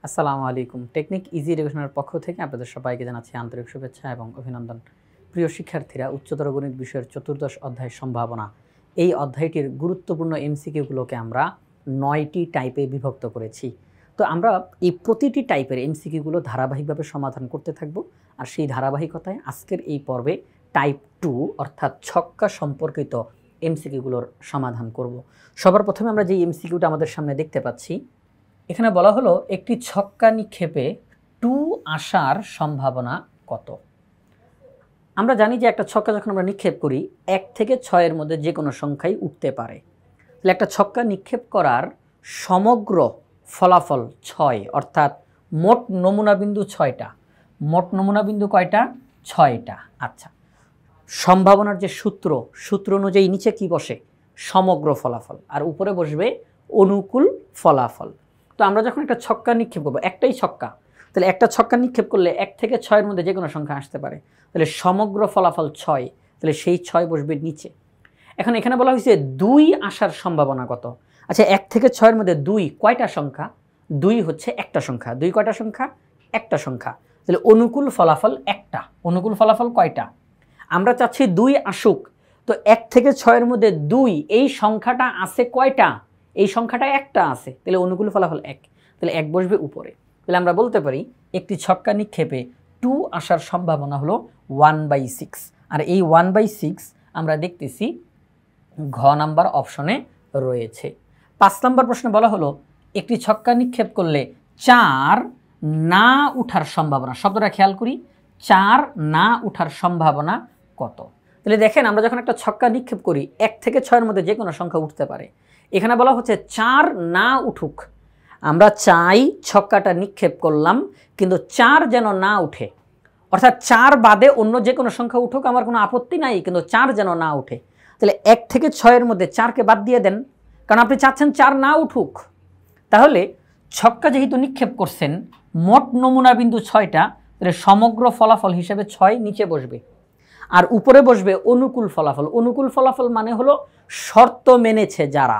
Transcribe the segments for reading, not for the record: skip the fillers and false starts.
আসসালামু আলাইকুম। Technique easy এডুকেশনের পক্ষ থেকে আপনাদের সবাইকে জানাচ্ছি আন্তরিক শুভেচ্ছা এবং অভিনন্দন। প্রিয় শিক্ষার্থীরা, উচ্চতর গণিত বিষয়ের চতুর্দশ অধ্যায় সম্ভাবনা, এই অধ্যায়টির গুরুত্বপূর্ণ এমসিকিউগুলোকে আমরা 9টি টাইপে বিভক্ত করেছি। তো আমরা এই প্রতিটি টাইপের এমসিকিউগুলো ধারাবাহিকভাবে সমাধান করতে থাকব। আর সেই ধারাবাহিকতায় আজকের এই পর্বে টাইপ 2 অর্থাৎ ছক্কা সম্পর্কিত এমসিকিউগুলোর সমাধান করব। সবার প্রথমে আমরা যে এমসিকিউটা আমাদের সামনে দেখতে পাচ্ছি, এখানে বলা হলো একটি ছক্কা নিক্ষেপে 2 আসার সম্ভাবনা কত। আমরা জানি যে একটা ছক্কা যখন আমরা নিক্ষেপ করি 1 থেকে 6 এর মধ্যে যে কোনো সংখ্যাই উঠতে পারে। তাহলে একটা ছক্কা নিক্ষেপ করার সমগ্র ফলাফল 6, অর্থাৎ মোট নমুনা বিন্দু 6টা। মোট নমুনা বিন্দু কয়টা? 6টা। আচ্ছা, সম্ভাবনার যে সূত্র অনুযায়ী নিচে কি বসে? সমগ্র ফলাফল, আর উপরে বসবে অনুকূল ফলাফল। তো আমরা যখন একটা ছক্কা নিক্ষেপ করবো, একটাই ছক্কা, তাহলে একটা ছক্কা নিক্ষেপ করলে 1 থেকে 6 এর মধ্যে যে কোনো সংখ্যা আসতে পারে। তাহলে সমগ্র ফলাফল 6, তাহলে সেই 6 বসবে নিচে। এখন এখানে বলা হয়েছে 2 আসার সম্ভাবনা কত। আচ্ছা, 1 থেকে 6 এর মধ্যে 2 কয়টা সংখ্যা? 2 হচ্ছে একটা সংখ্যা। 2 কয়টা সংখ্যা? একটা সংখ্যা। তাহলে অনুকূল ফলাফল একটা। অনুকূল ফলাফল কয়টা? আমরা চাচ্ছি 2 আসুক। তো 1 থেকে 6 এর মধ্যে 2, এই সংখ্যাটা আছে কয়টা? এই সংখ্যাটা একটা আছে, তাহলে অনুকূল ফলাফল 1, তাহলে 1 বসবে উপরে। তাহলে আমরা বলতে পারি একটি ছক্কা নিক্ষেপে 2 আসার সম্ভাবনা হলো 1/6। আর এই 1/6 আমরা দেখতেছি ঘ নাম্বার অপশনে রয়েছে। 5 নম্বর প্রশ্নে বলা হলো একটি ছক্কা নিক্ষেপ করলে 4 না উঠার সম্ভাবনা, শব্দটা খেয়াল করি, 4 না উঠার সম্ভাবনা কত। তাহলে দেখেন, আমরা যখন একটা ছক্কা নিক্ষেপ করি 1 থেকে 6 এর মধ্যে যে কোনো সংখ্যা উঠতে পারে। এখানে বলা হচ্ছে 4 না উঠুক। আমরা চাই ছক্কাটা নিক্ষেপ করলাম, কিন্তু 4 যেন না উঠে, অর্থাৎ 4 বাদে অন্য যে কোনো সংখ্যা উঠুক, আমার কোনো আপত্তি নাই, কিন্তু 4 যেন না উঠে। তাহলে 1 থেকে 6 এর মধ্যে 4কে বাদ দিয়ে দেন, কারণ আপনি চাচ্ছেন 4 না উঠুক। তাহলে ছক্কা যেহেতু নিক্ষেপ করছেন, মোট নমুনা বিন্দু 6টা, তাহলে সমগ্র ফলাফল হিসেবে 6 নিচে বসবে, আর উপরে বসবে অনুকূল ফলাফল। অনুকূল ফলাফল মানে হলো শর্ত মেনেছে যারা,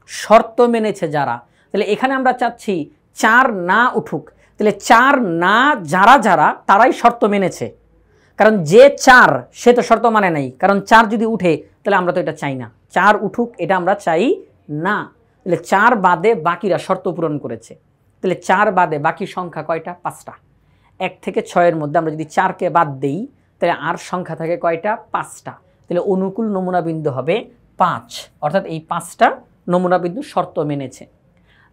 শর্ত মেনেছে যারা। তাহলে এখানে আমরা চাচ্ছি 4 না উঠুক। তাহলে 4 না যারা যারা তারাই শর্ত মেনেছে, কারণ যে 4 সে তো শর্ত মানে নাই, কারণ 4 যদি উঠে তাহলে আমরা তো এটা চাই না। 4 উঠুক এটা আমরা চাই না। তাহলে 4 বাদে বাকিরা শর্ত পূরণ করেছে। তাহলে 4 বাদে বাকি সংখ্যা কয়টা? 5টা। 1 থেকে 6 এর মধ্যে আমরা যদি 4কে বাদ দেই, তাহলে আর সংখ্যা থাকে কয়টা? 5টা। তাহলে অনুকূল নমুনা বিন্দু হবে 5, অর্থাৎ এই 5টা নমুনা বিন্দু শর্ত মেনেছে।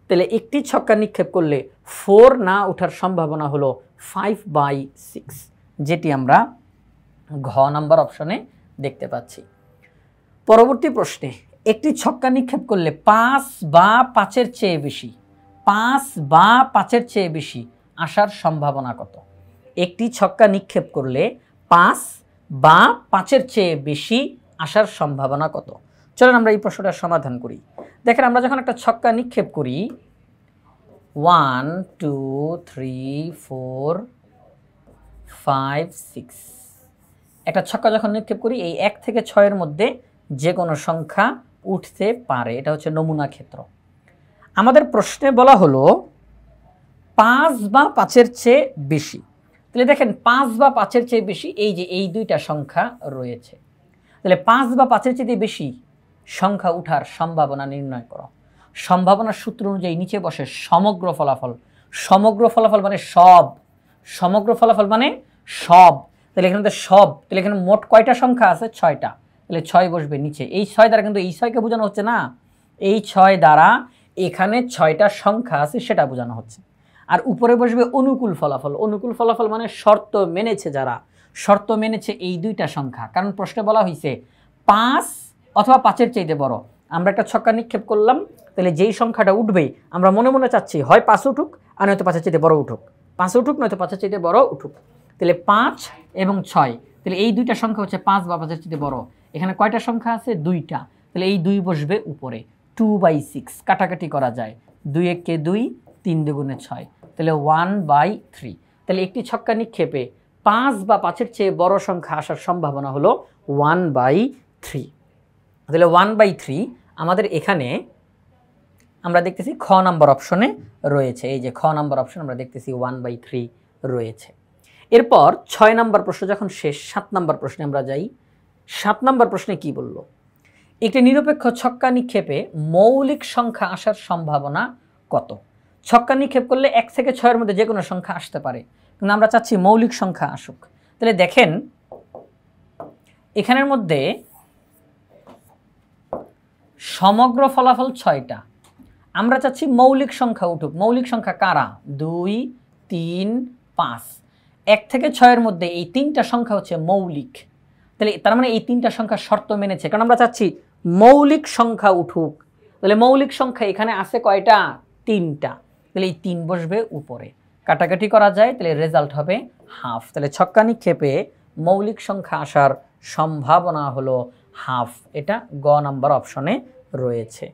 তাহলে একটি ছক্কা নিক্ষেপ করলে 4 না ওঠার সম্ভাবনা হলো 5/6, যেটি আমরা ঘ নাম্বার অপশনে দেখতে পাচ্ছি। পরবর্তী প্রশ্নে একটি ছক্কা নিক্ষেপ করলে 5 বা 5-এর চেয়ে বেশি, 5 বা 5-এর চেয়ে বেশি আসার সম্ভাবনা কত। একটি ছক্কা নিক্ষেপ করলে 5 বা 5-এর চেয়ে বেশি আসার সম্ভাবনা কত। চলুন আমরা এই প্রশ্নটার সমাধান করি। দেখেন, আমরা যখন একটা ছক্কা নিক্ষেপ করি 1 2 3 4 5 6, একটা ছক্কা যখন নিক্ষেপ করি এই 1 থেকে 6 এর মধ্যে যে কোনো সংখ্যা উঠতে পারে, এটা হচ্ছে নমুনা ক্ষেত্র। আমাদের প্রশ্নে বলা হলো 5 বা 5-এর চেয়ে বেশি। তাহলে দেখেন, 5 বা 5-এর চেয়ে বেশি, এই যে এই দুইটা সংখ্যা রয়েছে। তাহলে 5 বা 5-এর চেয়ে বেশি সংখ্যা উঠার সম্ভাবনা নির্ণয় করো। সম্ভাবনার সূত্র অনুযায়ী নিচে বসে সমগ্র ফলাফল। সমগ্র ফলাফল মানে সব, সমগ্র ফলাফল মানে সব। তাহলে এখানে সব, তাহলে এখানে মোট কয়টা সংখ্যা আছে? 6টা। তাহলে 6 বসবে নিচে। এই 6 দ্বারা কিন্তু এই 6কে বোঝানো হচ্ছে না, এই 6 দ্বারা এখানে 6টা সংখ্যা আছে সেটা বোঝানো হচ্ছে। আর উপরে বসবে অনুকূল ফলাফল। অনুকূল ফলাফল মানে শর্ত মেনেছে যারা, শর্ত মেনেছে এই দুইটা সংখ্যা। কারণ প্রশ্নে বলা হয়েছে 5 অথবা 5-এর চাইতে বড়। আমরা একটা ছক্কা নিক্ষেপ করলাম, তাহলে যেই সংখ্যাটা উঠবে আমরা মনে মনে চাচ্ছি হয় 5 উঠুক আর নয়তো 5-এর চাইতে বড় উঠুক, 5 উঠুক নয়তো 5-এর চাইতে বড় উঠুক। তাহলে 5 এবং 6, তাহলে এই দুইটা সংখ্যা হচ্ছে 5 বা 5-এর চাইতে বড়। এখানে কয়টা সংখ্যা আছে? 2টা। তাহলে এই 2 বসবে উপরে। 2/6 কাটাকাটি করা যায়, 2 একে 2, 3 দুগুণে 6, তাহলে 1/3। তাহলে একটি ছক্কা নিক্ষেপে 5 বা 5-এর চেয়ে বড় সংখ্যা আসার সম্ভাবনা হলো 1/3। তাহলে 1/3 আমাদের এখানে আমরা দেখতেছি খ নাম্বার অপশনে রয়েছে। এই যে খ নাম্বার অপশন আমরা দেখতেছি 1/3 রয়েছে। এরপর 6 নাম্বার প্রশ্ন যখন শেষ, 7 নাম্বার প্রশ্নে আমরা যাই। 7 নাম্বার প্রশ্নে কি বলল? একটি নিরপেক্ষ ছক্কা নিক্ষেপে মৌলিক সংখ্যা আসার সম্ভাবনা কত? ছক্কা নিক্ষেপ করলে 1 থেকে 6 এর মধ্যে যে কোনো সংখ্যা আসতে পারে, কিন্তু আমরা চাচ্ছি মৌলিক সংখ্যা আসুক। তাহলে দেখেন এখানের মধ্যে সমগ্র ফলাফল 6টা, আমরা চাচ্ছি মৌলিক সংখ্যা উঠুক। মৌলিক সংখ্যা কারা? 2, 3, 5। 1 থেকে 6 এর মধ্যে এই 3টা সংখ্যা হচ্ছে মৌলিক। তাহলে তার মানে এই 3টা সংখ্যা শর্ত মেনেছে, কারণ আমরা চাচ্ছি মৌলিক সংখ্যা উঠুক। তাহলে মৌলিক সংখ্যা এখানে আছে কয়টা? 3টা। তাহলে এই 3 বসবে উপরে, কাটাকাটি করা যায়, তাহলে রেজাল্ট হবে হাফ। তাহলে ছক্কা নিক্ষেপে মৌলিক সংখ্যা আসার সম্ভাবনা হলো হাফ। এটা গ নাম্বার অপশনে রয়েছে।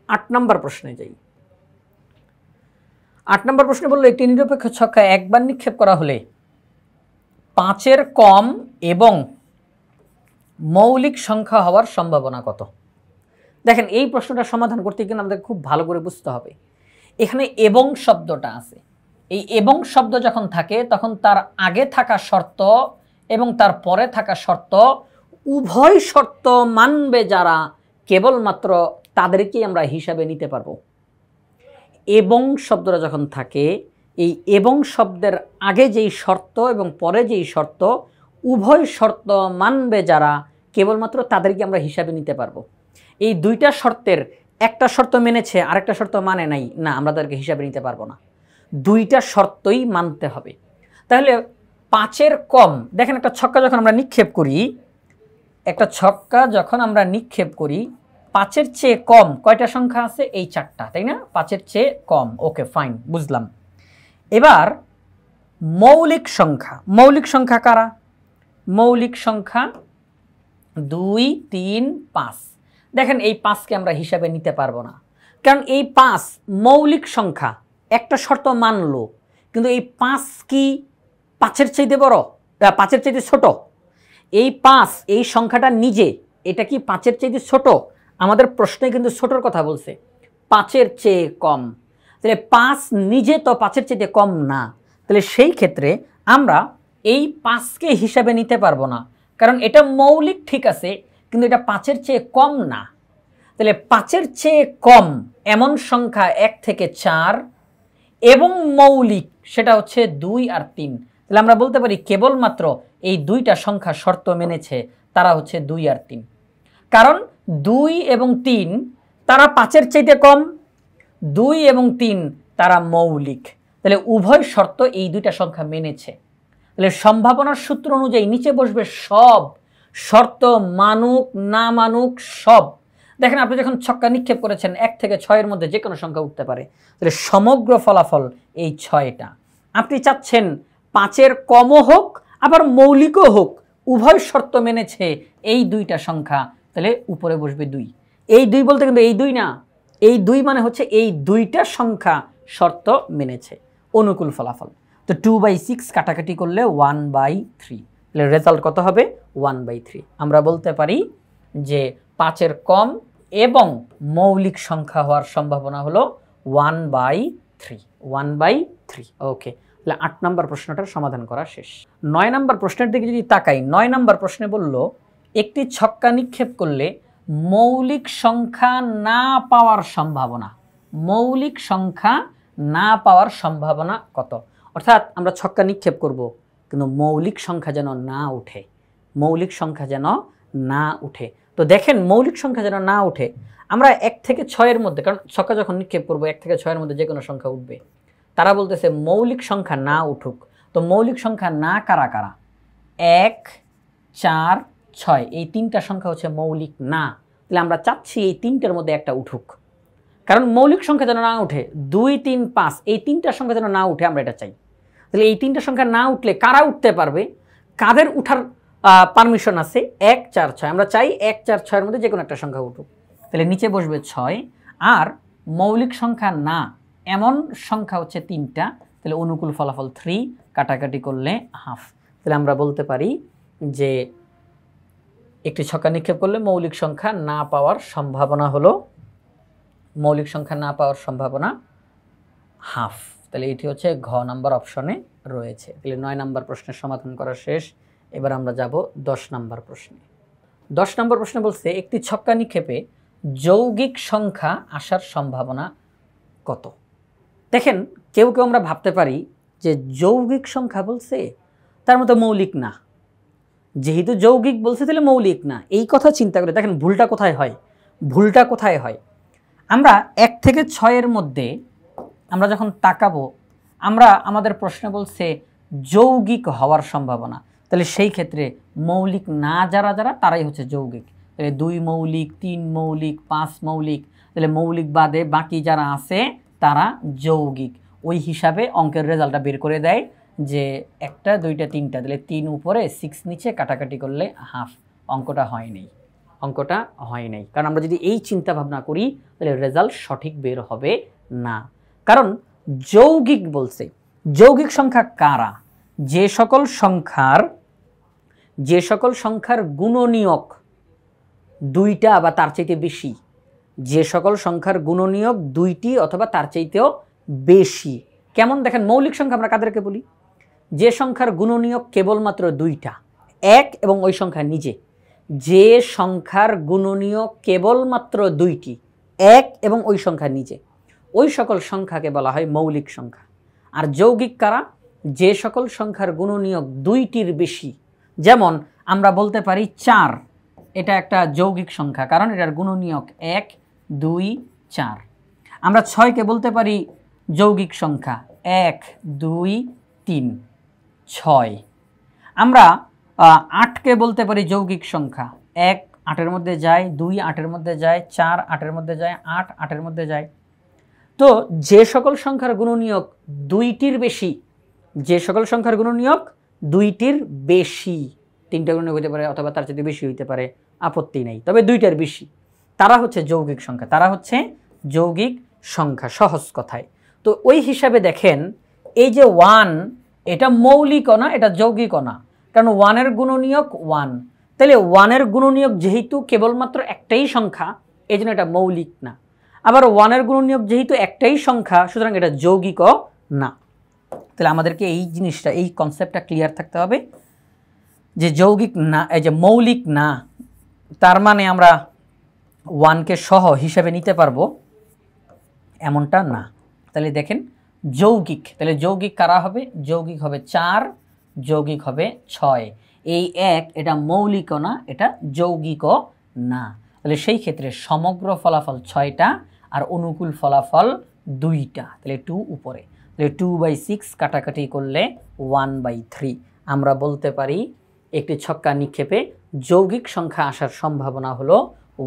8 নাম্বার প্রশ্নে যাই। 8 নাম্বার প্রশ্নে বললো একটি নিরপেক্ষ ছক্কা একবার নিক্ষেপ করা হলে 5-এর কম এবং মৌলিক সংখ্যা হওয়ার সম্ভাবনা কত? দেখেন এই প্রশ্নটা সমাধান করতে কিন্তু আমাদের খুব ভালো করে বুঝতে হবে। এখানে এবং শব্দটা আছে। এই এবং শব্দ যখন থাকে তখন তার আগে থাকা শর্ত এবং তার পরে থাকা শর্ত, উভয় শর্ত মানবে যারা, কেবলমাত্র তাদেরকেই আমরা হিসাবে নিতে পারবো। এবং শব্দটা যখন থাকে, এই এবং শব্দের আগে যেই শর্ত এবং পরে যেই শর্ত, উভয় শর্ত মানবে যারা, কেবলমাত্র তাদেরকে আমরা হিসাবে নিতে পারবো। এই দুইটা শর্তের একটা শর্ত মেনেছে আরেকটা শর্ত মানে নাই, না, আমরা তাদেরকে হিসাবে নিতে পারবো না। দুইটা শর্তই মানতে হবে। তাহলে 5-এর কম, দেখেন একটা ছক্কা যখন আমরা নিক্ষেপ করি, একটা ছক্কা যখন আমরা নিক্ষেপ করি, 5-এর চেয়ে কম কয়টা সংখ্যা আছে? এই 4টা, তাই না? 5-এর চেয়ে কম, ওকে ফাইন, বুঝলাম। এবার মৌলিক সংখ্যা, মৌলিক সংখ্যা কারা? মৌলিক সংখ্যা 2, 3, 5। দেখেন এই 5কে আমরা হিসাবে নিতে পারবো না, কারণ এই 5 মৌলিক সংখ্যা, একটা শর্ত মানলো, কিন্তু এই 5 কি 5-এর চাইতে বড়, 5-এর চাইতে ছোট? এই 5 এই সংখ্যাটা নিজে, এটা কি 5-এর চাইতে ছোট? আমাদের প্রশ্নে কিন্তু ছোটর কথা বলছে, 5-এর চেয়ে কম। তাহলে 5 নিজে তো 5-এর চাইতে কম না। তাহলে সেই ক্ষেত্রে আমরা এই 5কে হিসাবে নিতে পারবো না, কারণ এটা মৌলিক ঠিক আছে, কিন্তু এটা 5-এর চেয়ে কম না। তাহলে 5-এর চেয়ে কম এমন সংখ্যা 1 থেকে 4 এবং মৌলিক, সেটা হচ্ছে 2 আর 3। তাহলে আমরা বলতে পারি কেবলমাত্র এই দুইটা সংখ্যা শর্ত মেনেছে, তারা হচ্ছে 2 আর 3। কারণ 2 এবং 3 তারা 5-এর চাইতে কম, 2 এবং 3 তারা মৌলিক। তাহলে উভয় শর্ত এই দুইটা সংখ্যা মেনেছে। তাহলে সম্ভাবনার সূত্র অনুযায়ী নিচে বসবে সব শর্ত, মানুক না মানুক সব। দেখেন আপনি যখন ছক্কা নিক্ষেপ করেছেন 1 থেকে 6-এর মধ্যে যে কোনো সংখ্যা উঠতে পারে। তাহলে সমগ্র ফলাফল এই 6টা। আপনি চাচ্ছেন 5-এর কমও হোক আবার মৌলিকও হোক, উভয় শর্ত মেনেছে এই দুইটা সংখ্যা, তাহলে উপরে বসবে 2। এই 2 বলতে কিন্তু এই 2 না, এই 2 মানে হচ্ছে এই দুইটা সংখ্যা শর্ত মেনেছে, অনুকূল ফলাফল। তো 2/6 কাটাকাটি করলে 1/3, তাহলে রেজাল্ট কত হবে? 1/3। আমরা বলতে পারি যে 5-এর কম এবং মৌলিক সংখ্যা হওয়ার সম্ভাবনা হলো 1/3। 1/3, ওকে। তাহলে 8 নাম্বার প্রশ্নটার সমাধান করা শেষ। 9 নাম্বার প্রশ্নের দিকে যদি তাকাই, 9 নাম্বার প্রশ্নে বলল একটি ছক্কা নিক্ষেপ করলে মৌলিক সংখ্যা না পাওয়ার সম্ভাবনা, মৌলিক সংখ্যা না পাওয়ার সম্ভাবনা কত? অর্থাৎ আমরা ছক্কা নিক্ষেপ করব, কিন্তু মৌলিক সংখ্যা যেন না উঠে, মৌলিক সংখ্যা যেন না উঠে। তো দেখেন মৌলিক সংখ্যা যেন না উঠে, আমরা 1 থেকে 6-এর মধ্যে, কারণ ছক্কা যখন নিক্ষেপ করবো 1 থেকে 6-এর মধ্যে যে কোনো সংখ্যা উঠবে, তারা বলতেছে মৌলিক সংখ্যা না উঠুক। তো মৌলিক সংখ্যা না কারা কারা? 1, 4, 6, এই 3টা সংখ্যা হচ্ছে মৌলিক না। তাহলে আমরা চাচ্ছি এই 3টার মধ্যে একটা উঠুক, কারণ মৌলিক সংখ্যা যেন না উঠে। 2, 3, 5 এই 3টা সংখ্যা যেন না উঠে, আমরা এটা চাই। তাহলে এই 3টা সংখ্যা না উঠলে কারা উঠতে পারবে, কাদের উঠার পারমিশন আছে? 1, 4, 6। আমরা চাই 1, 4, 6-এর মধ্যে যে কোনো একটা সংখ্যা উঠুক। তাহলে নিচে বসবে 6, আর মৌলিক সংখ্যা না এমন সংখ্যা হচ্ছে 3টা। তাহলে অনুকূল ফলাফল 3, কাটাকাটি করলে হাফ। তাহলে আমরা বলতে পারি যে একটি ছক্কা নিক্ষেপ করলে মৌলিক সংখ্যা না পাওয়ার সম্ভাবনা হলো মৌলিক সংখ্যা না পাওয়ার সম্ভাবনা হাফ। তাহলে এটি হচ্ছে ঘ নাম্বার অপশনে রয়েছে। তাহলে 9 নাম্বার প্রশ্নের সমাধান করা শেষ। এবার আমরা যাব 10 নাম্বার প্রশ্নে। 10 নম্বর প্রশ্নে বলছে একটি ছক্কা নিক্ষেপে যৌগিক সংখ্যা আসার সম্ভাবনা কত? দেখেন কেউ কেউ আমরা ভাবতে পারি যে যৌগিক সংখ্যা বলছে তার মতো মৌলিক না, যেহেতু যৌগিক বলছে তাহলে মৌলিক না, এই কথা চিন্তা করে দেখেন ভুলটা কোথায় হয়। ভুলটা কোথায় হয়, আমরা 1 থেকে 6 মধ্যে আমরা যখন তাকাবো, আমরা আমাদের প্রশ্নে বলছে যৌগিক হওয়ার সম্ভাবনা, তাহলে সেই ক্ষেত্রে মৌলিক না যারা যারা তারাই হচ্ছে যৌগিক। তাহলে 2 মৌলিক, 3 মৌলিক, 5 মৌলিক, তাহলে মৌলিক বাদে বাকি যারা আছে তারা যৌগিক। ওই হিসাবে অঙ্কের রেজাল্টটা বের করে দেয় যে 1টা 2টা 3টা, তাহলে 3 উপরে 6 নিচে কাটাকাটি করলে হাফ। অঙ্কটা হয়নি, অঙ্কটা হয় নাই। কারণ আমরা যদি এই চিন্তা ভাবনা করি তাহলে রেজাল্ট সঠিক বের হবে না। কারণ যৌগিক বলছে, যৌগিক সংখ্যা কারা? যে সকল সংখ্যার গুণনীয়ক 2টা বা তার চাইতে বেশি, যে সকল সংখ্যার গুণনীয়ক 2টি অথবা তার চাইতেও বেশি। কেমন দেখেন, মৌলিক সংখ্যা আমরা কাদেরকে বলি? যে সংখ্যার গুণনীয়ক কেবলমাত্র 2টা, 1 এবং ওই সংখ্যা নিজে। যে সংখ্যার গুণনীয়ক কেবলমাত্র 2টি, 1 এবং ওই সংখ্যা নিজে, ওই সকল সংখ্যাকে বলা হয় মৌলিক সংখ্যা। আর যৌগিক কারা? যে সকল সংখ্যার গুণনীয়ক 2টির বেশি। যেমন আমরা বলতে পারি 4, এটা একটা যৌগিক সংখ্যা, কারণ এটার গুণনীয়ক 1, 2, 4। আমরা 6কে বলতে পারি যৌগিক সংখ্যা, 1, 2, 3, 6। আমরা 8কে বলতে পারি যৌগিক সংখ্যা, 1 8-এর মধ্যে যায়, 2 8-এর মধ্যে যায়, 4 8-এর মধ্যে যায়, 8 8-এর মধ্যে যায়। তো যে সকল সংখ্যার গুণনীয়ক 2টির বেশি, যে সকল সংখ্যার গুণনীয়ক 2টির বেশি, 3টা গুণনীয়ক হতে পারে অথবা তার চেয়ে বেশি হতে পারে, আপত্তি নেই, তবে 2টার বেশি, তারা হচ্ছে যৌগিক সংখ্যা, তারা হচ্ছে যৌগিক সংখ্যা সহজ কথায়। তো ওই হিসাবে দেখেন এই যে 1, এটা মৌলিকও না, এটা যৌগিকও না, কারণ 1-এর গুণনীয়ক 1, তাহলে 1-এর গুণনীয়ক যেহেতু কেবলমাত্র একটাই সংখ্যা, এই জন্য এটা মৌলিক না। আবার 1-এর গুণনীয়ক যেহেতু একটাই সংখ্যা, সুতরাং এটা যৌগিকও না। তাহলে আমাদেরকে এই জিনিসটা, এই কনসেপ্টটা ক্লিয়ার থাকতে হবে যে যৌগিক না, এই যে মৌলিক না, তার মানে আমরা 1কে সহ হিসেবে নিতে পারবো এমনটা না। তাহলে দেখেন যৌগিক, তাহলে যৌগিক কারা হবে? যৌগিক হবে 4, যৌগিক হবে 6। এই 1 এটা মৌলিকও না, এটা যৌগিকও না। তাহলে সেই ক্ষেত্রে সমগ্র ফলাফল 6টা আর অনুকূল ফলাফল 2টা, তাহলে 2 উপরে, তাহলে 2/6 কাটাকাটি করলে 1/3। আমরা বলতে পারি একটি ছক্কা নিক্ষেপে যৌগিক সংখ্যা আসার সম্ভাবনা হলো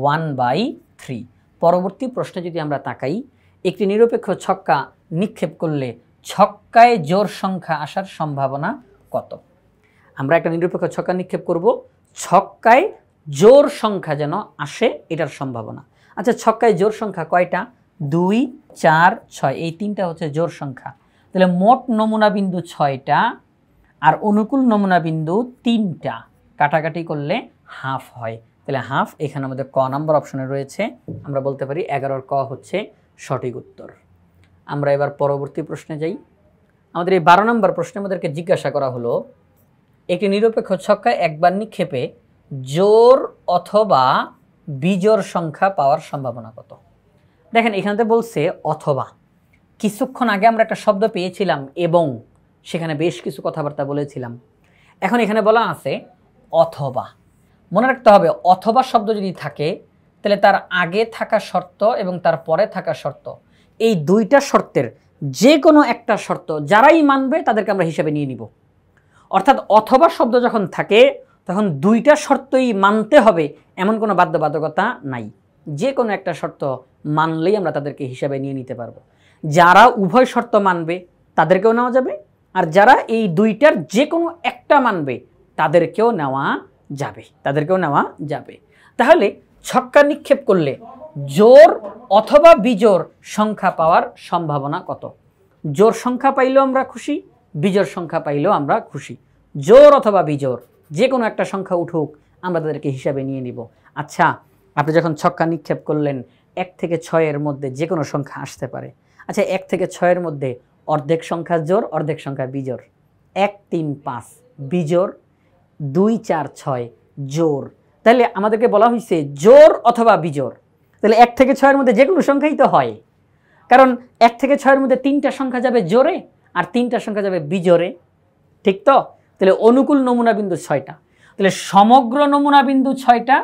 1/3। পরবর্তী প্রশ্নে যদি আমরা তাকাই, একটি নিরপেক্ষ ছক্কা নিক্ষেপ করলে ছক্কায় জোড় সংখ্যা আসার সম্ভাবনা কত? আমরা একটা নিরপেক্ষ ছক্কা নিক্ষেপ করব, ছক্কায় জোড় সংখ্যা যেন আসে এটার সম্ভাবনা। আচ্ছা, ছক্কায় জোড় সংখ্যা কয়টা? 2, 4, 6, এই 3টা হচ্ছে জোড় সংখ্যা। তাহলে মোট নমুনা বিন্দু 6টা আর অনুকূল নমুনা বিন্দু 3টা, কাটাকাটি করলে হাফ হয়। তাহলে হাফ এখানে আমাদের ক নাম্বার অপশনে রয়েছে। আমরা বলতে পারি 11-র ক হচ্ছে সঠিক উত্তর। আমরা এবার পরবর্তী প্রশ্নে যাই। আমাদের এই 12 নম্বর প্রশ্নে আমাদেরকে জিজ্ঞাসা করা হলো একটি নিরপেক্ষ ছক্কায় একবার নিক্ষেপে জোড় অথবা বিজোড় সংখ্যা পাওয়ার সম্ভাবনা কত? দেখেন এখানে বলছে অথবা। কিছুক্ষণ আগে আমরা একটা শব্দ পেয়েছিলাম এবং, সেখানে বেশ কিছু কথাবার্তা বলেছিলাম। এখন এখানে বলা আছে অথবা। মনে রাখতে হবে অথবা শব্দ যদি থাকে তাহলে তার আগে থাকা শর্ত এবং তার পরে থাকা শর্ত, এই 2টা শর্তের যে কোনো একটা শর্ত যারাই মানবে তাদেরকে আমরা হিসাবে নিয়ে নিব। অর্থাৎ অথবা শব্দ যখন থাকে তখন 2টা শর্তই মানতে হবে এমন কোনো বাধ্যবাধকতা নাই। যে কোনো একটা শর্ত মানলেই আমরা তাদেরকে হিসাবে নিয়ে নিতে পারবো। যারা উভয় শর্ত মানবে তাদেরকেও নেওয়া যাবে, আর যারা এই 2টার যে কোনো একটা মানবে তাদেরকেও নেওয়া যাবে। তাহলে ছক্কা নিক্ষেপ করলে জোড় অথবা বিজোড় সংখ্যা পাওয়ার সম্ভাবনা কত? জোড় সংখ্যা পাইলেও আমরা খুশি, বিজোড় সংখ্যা পাইলেও আমরা খুশি। জোড় অথবা বিজোড় যে কোনো একটা সংখ্যা উঠুক আমরা তাদেরকে হিসাবে নিয়ে নিব। আচ্ছা, আপনি যখন ছক্কা নিক্ষেপ করলেন 1 থেকে 6 এর মধ্যে যে কোনো সংখ্যা আসতে পারে। আচ্ছা 1 থেকে 6 এর মধ্যে অর্ধেক সংখ্যা জোড়, অর্ধেক সংখ্যা বিজোড়। 1 3 5 বিজোড়, 2 4 6 জোড়। তাহলে আমাদেরকে বলা হয়েছে জোড় অথবা বিজোড়। তাহলে 1 থেকে 6 এর মধ্যে যে কোনো সংখ্যাই তো হয়, কারণ 1 থেকে 6 এর মধ্যে 3টা সংখ্যা যাবে জোড়ে আর 3টা সংখ্যা যাবে বিজোড়ে, ঠিক তো? তাহলে অনুকূল নমুনা বিন্দু 6টা। তাহলে সমগ্র নমুনা বিন্দু 6টা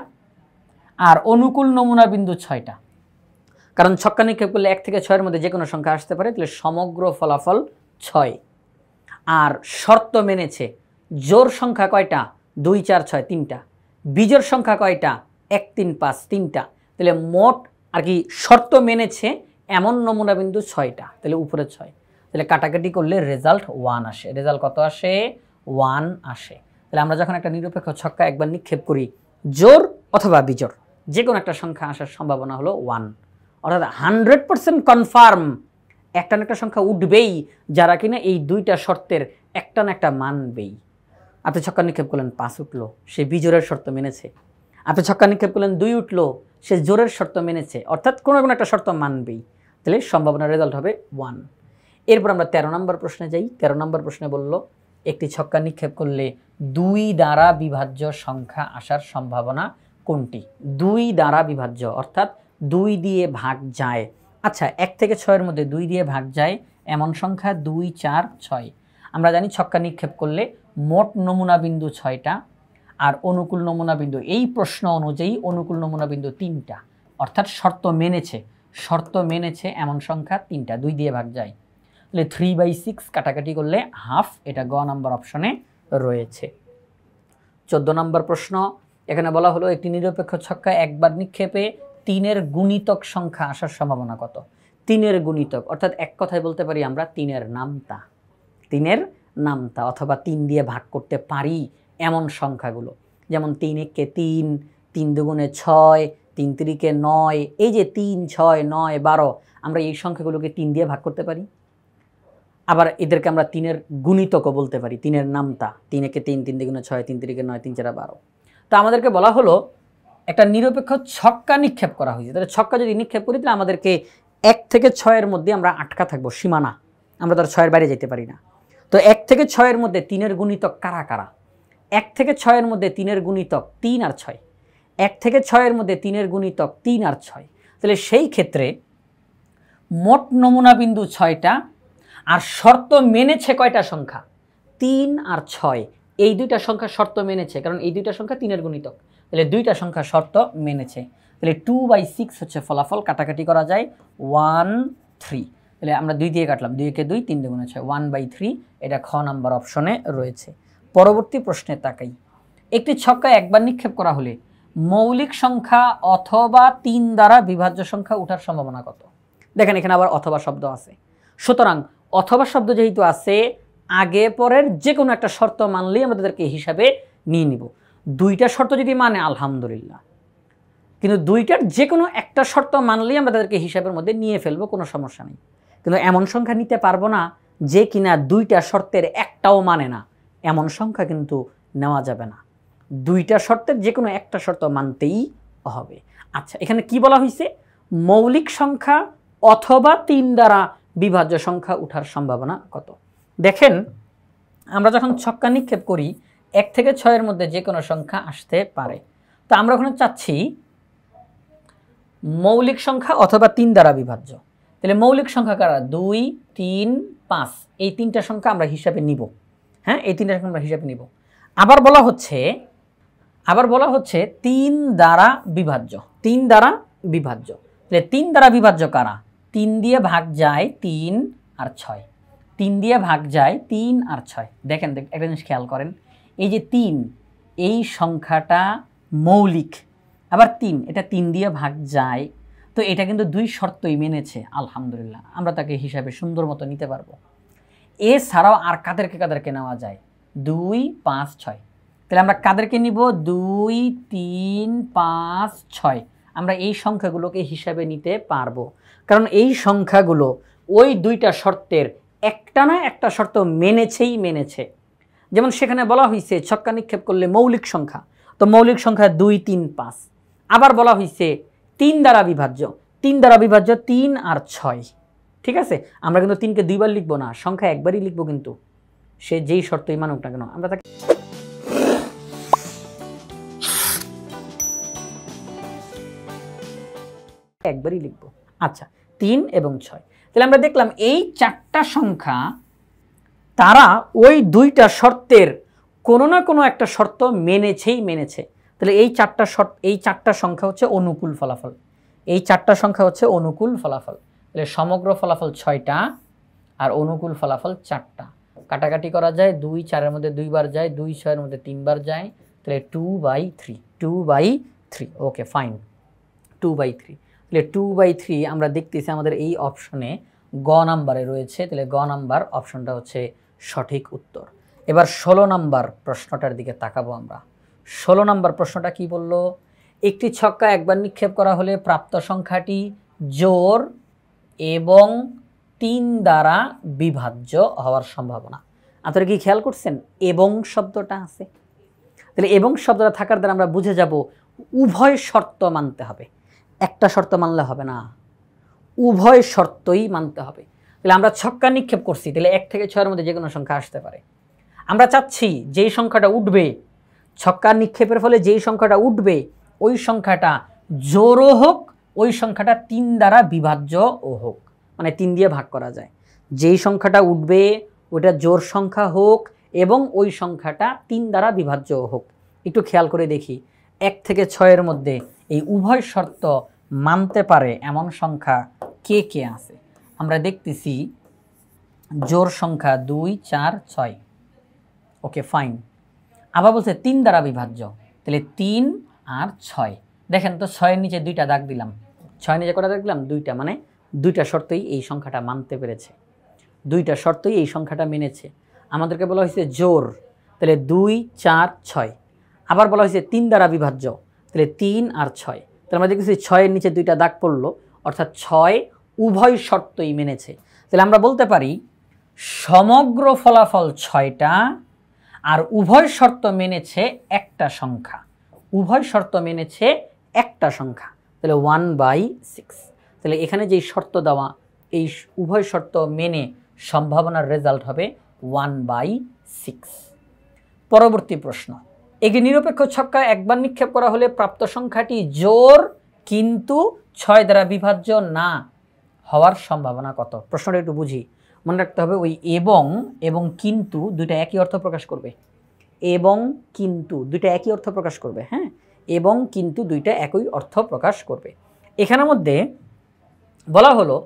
আর অনুকূল নমুনা বিন্দু 6টা, কারণ ছক্কা নিক্ষেপ করলে 1 থেকে 6 এর মধ্যে যে কোনো সংখ্যা আসতে পারে। তাহলে সমগ্র ফলাফল 6। আর শর্ত মেনেছে জোড় সংখ্যা কয়টা? 2 4 6 3টা, বিজোড় সংখ্যা কয়টা? 1 3 5 3টা। তাহলে মোট আর কি শর্ত মেনেছে এমন নমুনা বিন্দু 6টা। তাহলে উপরে 6। তাহলে কাটাকাটি করলে রেজাল্ট 1 আসে। রেজাল্ট কত আসে? 1 আসে। তাহলে আমরা যখন একটা নিরপেক্ষ ছক্কা একবার নিক্ষেপ করি, জোড় অথবা বিজোড় যে কোনো একটা সংখ্যা আসার সম্ভাবনা হলো 1, অর্থাৎ 100% কনফার্ম একটা না একটা সংখ্যা উঠবেই, যারা কিনা এই দুইটা শর্তের একটা না একটা মানবেই। আপনি ছক্কা নিক্ষেপ করলেন 5 উঠলো, সে বিজোড়ের শর্ত মেনেছে। আপনি ছক্কা নিক্ষেপ করলেন 2 উঠলো, সে জোড়ের শর্ত মেনেছে, অর্থাৎ কোনো একটা শর্ত মানবেই। তাহলে সম্ভাবনার রেজাল্ট হবে 1। এরপর আমরা 13 নম্বর প্রশ্নে যাই। 13 নম্বর প্রশ্নে বলল একটি ছক্কা নিক্ষেপ করলে 2 দ্বারা বিভাজ্য সংখ্যা আসার সম্ভাবনা কোনটি? 2 দ্বারা বিভাজ্য অর্থাৎ 2 দিয়ে ভাগ যায়। আচ্ছা 1 থেকে 6 এর মধ্যে 2 দিয়ে ভাগ যায় এমন সংখ্যা 2 4 6। আমরা জানি ছক্কা নিক্ষেপ করলে মোট নমুনা বিন্দু 6টা আর অনুকূল নমুনা বিন্দু, এই প্রশ্ন অনুযায়ী অনুকূল নমুনা বিন্দু 3টা, অর্থাৎ শর্ত মেনেছে এমন সংখ্যা 3টা, 2 দিয়ে ভাগ যায়। তাহলে 3/6 কাটাকাটি করলে হাফ, এটা গ নাম্বার অপশনে রয়েছে। 14 নম্বর প্রশ্ন, এখানে বলা হলো একটি নিরপেক্ষ ছক্কা একবার নিক্ষেপে 3-এর গুণিতক সংখ্যা আসার সম্ভাবনা কত? 3-এর গুণিতক অর্থাৎ এক কথায় বলতে পারি আমরা 3-এর নামতা অথবা 3 দিয়ে ভাগ করতে পারি এমন সংখ্যাগুলো, যেমন 3 একে 3, 3 দুগুণে 6, 3 তিরিকে 9, এই যে 3 6 9 12, আমরা এই সংখ্যাগুলোকে 3 দিয়ে ভাগ করতে পারি। আবার এদেরকে আমরা 3-এর গুণিতকও বলতে পারি, 3-এর নামতা। 3 একে 3, 3 দুগুণে 6, 3 তিরিকে 9, 3 4 12। তো আমাদেরকে বলা হলো একটা নিরপেক্ষ ছক্কা নিক্ষেপ করা হয়েছে। তাহলে ছক্কা যদি নিক্ষেপ করি তাহলে আমাদেরকে 1 থেকে 6 এর মধ্যে আমরা আটকা থাকবো, সীমানা, আমরা তো আর 6 এর বাইরে যেতে পারি না। তো 1 থেকে 6 এর মধ্যে 3-এর গুণিতক কারা কারা? 1 থেকে 6 এর মধ্যে 3-এর গুণিতক 3 আর 6। 1 থেকে 6 এর মধ্যে 3-এর গুণিতক 3 আর 6। তাহলে সেই ক্ষেত্রে মোট নমুনা বিন্দু 6টা আর শর্ত মেনেছে কয়টা সংখ্যা? 3 আর 6। এই দুইটা সংখ্যা শর্ত মেনেছে, কারণ এই দুইটা সংখ্যা 3-এর গুণিতক। তাহলে দুইটা সংখ্যা শর্ত মেনেছে। তাহলে 2/6 হচ্ছে ফলাফল। কাটাকাটি করা যায় 1 3। তাহলে আমরা 2 দিয়ে কাটলাম, 2 একে 2, 3 দুগুণে 6, 1/3। এটা খ নাম্বার অপশনে রয়েছে। পরবর্তী প্রশ্নে তাকাই। একটি ছক্কা একবার নিক্ষেপ করা হলে মৌলিক সংখ্যা অথবা 3 দ্বারা বিভাজ্য সংখ্যা ওঠার সম্ভাবনা কত? দেখেন এখানে আবার অথবা শব্দ আছে, সুতরাং অথবা শব্দ যেহেতু আছে আগে পরের যে কোনো একটা শর্ত মানলেই আমাদেরকে হিসাবে নিয়ে নিব। 2টা শর্ত যদি মানে আলহামদুলিল্লাহ, কিন্তু 2টার যে কোনো একটা শর্ত মানলেই আমরা তাদেরকে হিসাবের মধ্যে নিয়ে ফেলবো, কোনো সমস্যা নেই। কিন্তু এমন সংখ্যা নিতে পারবো না যে কিনা 2টা শর্তের একটাও মানে না, এমন সংখ্যা কিন্তু নেওয়া যাবে না। 2টা শর্তের যে কোনো একটা শর্ত মানতেই হবে। আচ্ছা এখানে কি বলা হয়েছে? মৌলিক সংখ্যা অথবা 3 দ্বারা বিভাজ্য সংখ্যা ওঠার সম্ভাবনা কত? দেখেন আমরা যখন ছক্কা নিক্ষেপ করি 1 থেকে 6 এর মধ্যে যে কোনো সংখ্যা আসতে পারে। তো আমরা ওখানে চাচ্ছি মৌলিক সংখ্যা অথবা 3 দ্বারা বিভাজ্য। তাহলে মৌলিক সংখ্যা কারা? 2 3 5, এই 3টা সংখ্যা আমরা হিসাবে নিব। হ্যাঁ, এই 3টা সংখ্যা আমরা হিসাবে নিব। আবার বলা হচ্ছে 3 দ্বারা বিভাজ্য, 3 দ্বারা বিভাজ্য। তাহলে 3 দ্বারা বিভাজ্য কারা? 3 দিয়ে ভাগ যায় 3 আর 6, 3 দিয়ে ভাগ যায় 3 আর 6। দেখেন একটা জিনিস খেয়াল করেন, এই যে 3, এই সংখ্যাটা মৌলিক, আবার 3 এটা 3 দিয়ে ভাগ যায়, তো এটা কিন্তু 2 শর্তই মেনেছে, আলহামদুলিল্লাহ, আমরা তাকে হিসাবে সুন্দর মতো নিতে পারবো। এছাড়াও আর কাদেরকে নেওয়া যায়? 2 5 6। তাহলে আমরা কাদেরকে নিব? 2 3 5 6। আমরা এই সংখ্যাগুলোকে হিসাবে নিতে পারবো, কারণ এই সংখ্যাগুলো ওই 2টা শর্তের একটা না একটা শর্ত মেনেছে। যেমন সেখানে বলা হয়েছে ছক্কা নিক্ষেপ করলে মৌলিক সংখ্যা, তো মৌলিক সংখ্যা 2 3 5। আবার বলা হয়েছে 3 দ্বারা বিভাজ্য, 3 দ্বারা বিভাজ্য 3 আর 6, ঠিক আছে। আমরা কিন্তু 3কে 2 বার লিখবো না, সংখ্যা একবারই লিখবো, কিন্তু সে যেই শর্তই মানুক না কেন আমরা তাকে একবারই লিখবো। আচ্ছা, 3 এবং 6, তাহলে আমরা দেখলাম এই 4টা সংখ্যা তারা ওই 2টা শর্তের কোনো না কোনো একটা শর্ত মেনেছে। তাহলে এই 4টা সংখ্যা হচ্ছে অনুকূল ফলাফল, এই 4টা সংখ্যা হচ্ছে অনুকূল ফলাফল। তাহলে সমগ্র ফলাফল 6টা আর অনুকূল ফলাফল 4টা। কাটাকাটি করা যায়, 2 4-এর মধ্যে 2 বার যায়, 2 6-এর মধ্যে 3 বার যায়, তাহলে 2/3। Okay fine, 2/3। তাহলে 2/3 আমরা দেখতেছি আমাদের এই অপশনে গ নাম্বারে রয়েছে, তাহলে গ নাম্বার অপশনটা হচ্ছে সঠিক উত্তর। এবার 16 নাম্বার প্রশ্নটার দিকে তাকাবো আমরা। 16 নাম্বার প্রশ্নটা কি বলল? একটি ছক্কা একবার নিক্ষেপ করা হলে প্রাপ্ত সংখ্যাটি জোড় এবং 3 দ্বারা বিভাজ্য হওয়ার সম্ভাবনা। আপনারা কি খেয়াল করছেন এবং শব্দটা আছে? তাহলে এবং শব্দটা থাকার দ্বারা আমরা বুঝে যাব উভয় শর্ত মানতে হবে, একটা শর্ত মানলে হবে না, উভয় শর্তই মানতে হবে। তাহলে আমরা ছক্কা নিক্ষেপ করছি, তাহলে 1 থেকে 6-এর মধ্যে যে কোনো সংখ্যা আসতে পারে। আমরা চাচ্ছি যেই সংখ্যাটা উঠবে, ছক্কা নিক্ষেপের ফলে যেই সংখ্যাটা উঠবে ওই সংখ্যাটা জোড়ও হোক, ওই সংখ্যাটা 3 দ্বারা বিভাজ্যও হোক, মানে 3 দিয়ে ভাগ করা যায়। যেই সংখ্যাটা উঠবে ওইটা জোড় সংখ্যা হোক এবং ওই সংখ্যাটা 3 দ্বারা বিভাজ্যও হোক। একটু খেয়াল করে দেখি 1 থেকে 6-এর মধ্যে এই উভয় শর্ত মানতে পারে এমন সংখ্যা কে কে আছে। আমরা দেখতেছি জোড় সংখ্যা 2 4 6। Okay fine. আবার বলছে 3 দ্বারা বিভাজ্য, তাহলে 3 আর 6। দেখেন তো 6-এর নিচে 2টা দাগ দিলাম, 6-এর নিচে কটা দাগ দিলাম? 2টা, মানে 2টা শর্তই এই সংখ্যাটা মানতে পেরেছে, 2টা শর্তই এই সংখ্যাটা মেনেছে। আমাদেরকে বলা হয়েছে জোড়, তাহলে 2 4 6। আবার বলা হয়েছে 3 দ্বারা বিভাজ্য, তাহলে 3 আর 6। তাহলে আমরা দেখতেছি 6-এর নিচে 2টা দাগ পড়লো, অর্থাৎ 6 উভয় শর্তই মেনেছে। তাহলে আমরা বলতে পারি সমগ্র ফলাফল 6টা আর উভয় শর্ত মেনেছে একটা সংখ্যা, উভয় শর্ত মেনেছে একটা সংখ্যা, তাহলে 1/6। তাহলে এখানে যেই শর্ত দেওয়া, এই উভয় শর্ত মেনে সম্ভাবনার রেজাল্ট হবে 1/6। পরবর্তী প্রশ্ন, একটি নিরপেক্ষ ছক্কা একবার নিক্ষেপ করা হলে প্রাপ্ত সংখ্যাটি জোড় কিন্তু 6 দ্বারা বিভাজ্য না হওয়ার সম্ভাবনা কত? প্রশ্নটা একটু বুঝি, মনে রাখতে হবে ওই এবং কিন্তু দুইটা একই অর্থ প্রকাশ করবে, এবং কিন্তু দুইটা একই অর্থ প্রকাশ করবে। হ্যাঁ, এবং কিন্তু দুইটা একই অর্থ প্রকাশ করবে। এখানের মধ্যে বলা হলো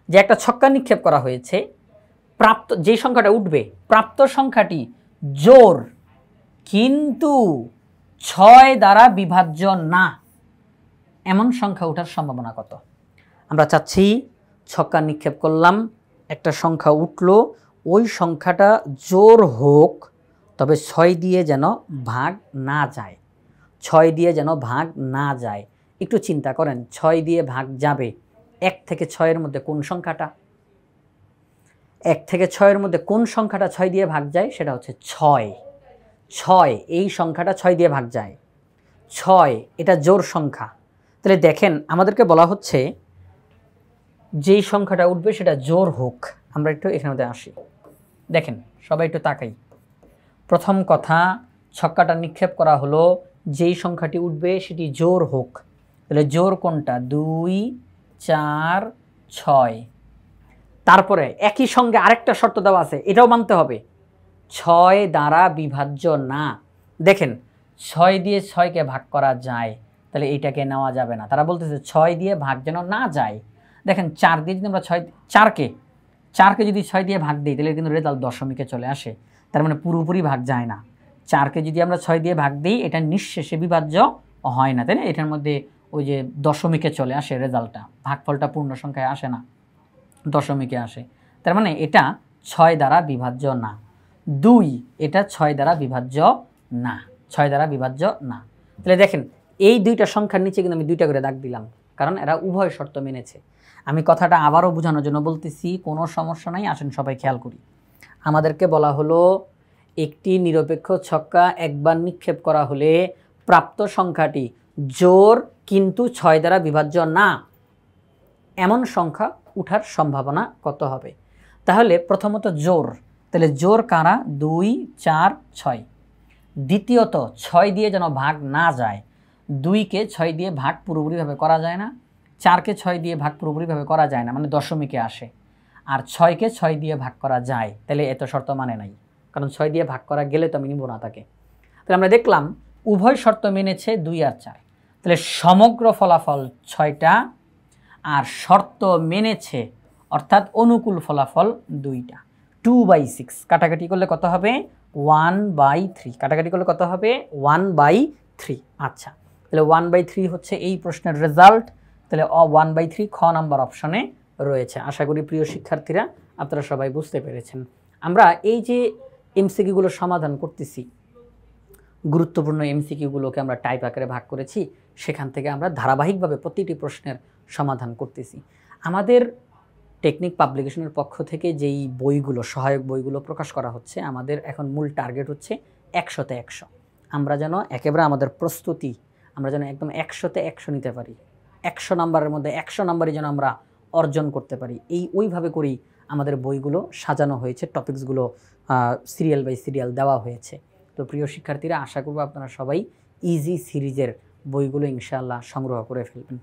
যে একটা ছক্কা নিক্ষেপ করা হয়েছে, প্রাপ্ত যে সংখ্যাটা উঠবে প্রাপ্ত সংখ্যাটি জোড় কিন্তু 6 দ্বারা বিভাজ্য না, এমন সংখ্যা ওঠার সম্ভাবনা কত? আমরা চাচ্ছি ছক্কা নিক্ষেপ করলাম, একটা সংখ্যা উঠলো, ওই সংখ্যাটা জোড় হোক তবে 6 দিয়ে যেন ভাগ না যায়, 6 দিয়ে যেন ভাগ না যায়। একটু চিন্তা করেন, 6 দিয়ে ভাগ যাবে, 1 থেকে 6-এর মধ্যে কোন সংখ্যাটা? 1 থেকে 6-এর মধ্যে কোন সংখ্যাটা 6 দিয়ে ভাগ যায়? সেটা হচ্ছে 6। এই সংখ্যাটা 6 দিয়ে ভাগ যায়, 6 এটা জোড় সংখ্যা। তাহলে দেখেন আমাদেরকে বলা হচ্ছে যেই সংখ্যাটা উঠবে সেটা জোড় হোক। আমরা একটু এখানে আসি, দেখেন সবাই একটু তাকাই। প্রথম কথা, ছক্কাটা নিক্ষেপ করা হলো, যেই সংখ্যাটি উঠবে সেটি জোড় হোক। তাহলে জোড় কোনটা? 2 4 6। তারপরে একই সঙ্গে আরেকটা শর্ত দেওয়া আছে, এটাও মানতে হবে, 6 দ্বারা বিভাজ্য না। দেখেন 6 দিয়ে 6কে ভাগ করা যায়, তাহলে এইটাকে নেওয়া যাবে না। তারা বলতেছে 6 দিয়ে ভাগ যেন না যায়। দেখেন 4 দিয়ে যদি আমরা 4কে যদি 6 দিয়ে ভাগ দিই তাহলে কিন্তু রেজাল্ট দশমিকে চলে আসে, তার মানে পুরোপুরি ভাগ যায় না। 4কে যদি আমরা 6 দিয়ে ভাগ দিই এটা নিঃশেষে বিভাজ্য হয় না, তাই না? এটার মধ্যে ওই যে দশমিকে চলে আসে রেজাল্টটা, ভাগফলটা পূর্ণ সংখ্যায় আসে না, দশমিকে আসে। তার মানে এটা 6 দ্বারা বিভাজ্য না। 2 এটা 6 দ্বারা বিভাজ্য না, 6 দ্বারা বিভাজ্য না। তাহলে দেখেন এই দুইটা সংখ্যার নিচে কিন্তু আমি 2টা করে দাগ দিলাম, কারণ এরা উভয় শর্ত মেনেছে। আমি কথাটা আবারও বোঝানোর জন্য বলতেছি, কোনো সমস্যা নাই, আসেন সবাই খেয়াল করি। আমাদেরকে বলা হলো একটি নিরপেক্ষ ছক্কা একবার নিক্ষেপ করা হলে প্রাপ্ত সংখ্যাটি জোড় কিন্তু 6 দ্বারা বিভাজ্য না। এমন সংখ্যা উঠার সম্ভাবনা কত হবে? তাহলে প্রথমত জোর, তাহলে জোর কারা? 2, 4, 6। দ্বিতীয়ত 6 দিয়ে যেন ভাগ না যায়, 2কে 6 দিয়ে ভাগ পুরোপুরিভাবে করা যায় না, 4কে 6 দিয়ে ভাগ পুরোপুরিভাবে করা যায় না, মানে দশমিকে আসে, আর 6কে 6 দিয়ে ভাগ করা যায়, তাহলে এত শর্ত মানে নাই, কারণ 6 দিয়ে ভাগ করা গেলে তো আমি নিব না তাকে। তাহলে আমরা দেখলাম উভয় শর্ত মেনেছে 2 আর 4, তাহলে সমগ্র ফলাফল 6টা আর শর্ত মেনেছে অর্থাৎ অনুকূল ফলাফল 2টা। 2/6 কাটাকাটি করলে কত হবে? 1/3। কাটাকাটি করলে কত হবে? 1/3। আচ্ছা, তাহলে 1/3 হচ্ছে এই প্রশ্নের রেজাল্ট। তাহলে 1/3 খ নাম্বার অপশনে রয়েছে। আশা করি প্রিয় শিক্ষার্থীরা আপনারা সবাই বুঝতে পেরেছেন। আমরা এই যে এমসিকিউগুলো সমাধান করতেছি, গুরুত্বপূর্ণ এমসিকিউগুলোকে আমরা টাইপ আকারে ভাগ করেছি, সেখান থেকে আমরা ধারাবাহিকভাবে প্রতিটি প্রশ্নের সমাধান করতেছি। আমাদের টেকনিক পাবলিকেশনের পক্ষ থেকে যেই বইগুলো, সহায়ক বইগুলো প্রকাশ করা হচ্ছে, আমাদের এখন মূল টার্গেট হচ্ছে 100তে 100। আমরা যেন একেবারে আমাদের প্রস্তুতি, আমরা যেন একদম 100তে 100 নিতে পারি, 100 নাম্বারের মধ্যে 100 নাম্বারই যেন আমরা অর্জন করতে পারি, ওইভাবে করেই আমাদের বইগুলো সাজানো হয়েছে, টপিকসগুলো সিরিয়াল বাই সিরিয়াল দেওয়া হয়েছে। তো প্রিয় শিক্ষার্থীরা, আশা করব আপনারা সবাই ইজি সিরিজের বইগুলো ইনশাআল্লাহ সংগ্রহ করে ফেলবেন।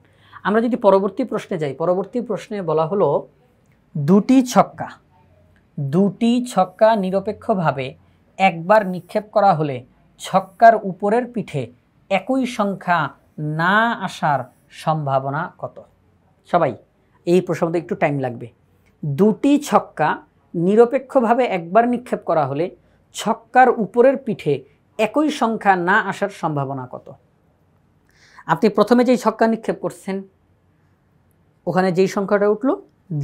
আমরা যদি পরবর্তী প্রশ্নে যাই, পরবর্তী প্রশ্নে বলা হলো দুটি ছক্কা নিরপেক্ষভাবে একবার নিক্ষেপ করা হলে ছক্কার উপরের পিঠে একই সংখ্যা না আসার সম্ভাবনা কত? সবাই এই প্রশ্নতে একটু টাইম লাগবে। দুটি ছক্কা নিরপেক্ষভাবে একবার নিক্ষেপ করা হলে ছক্কার উপরের পিঠে একই সংখ্যা না আসার সম্ভাবনা কত? আপনি প্রথমে যেই ছক্কা নিক্ষেপ করছেন ওখানে যেই সংখ্যাটা উঠলো,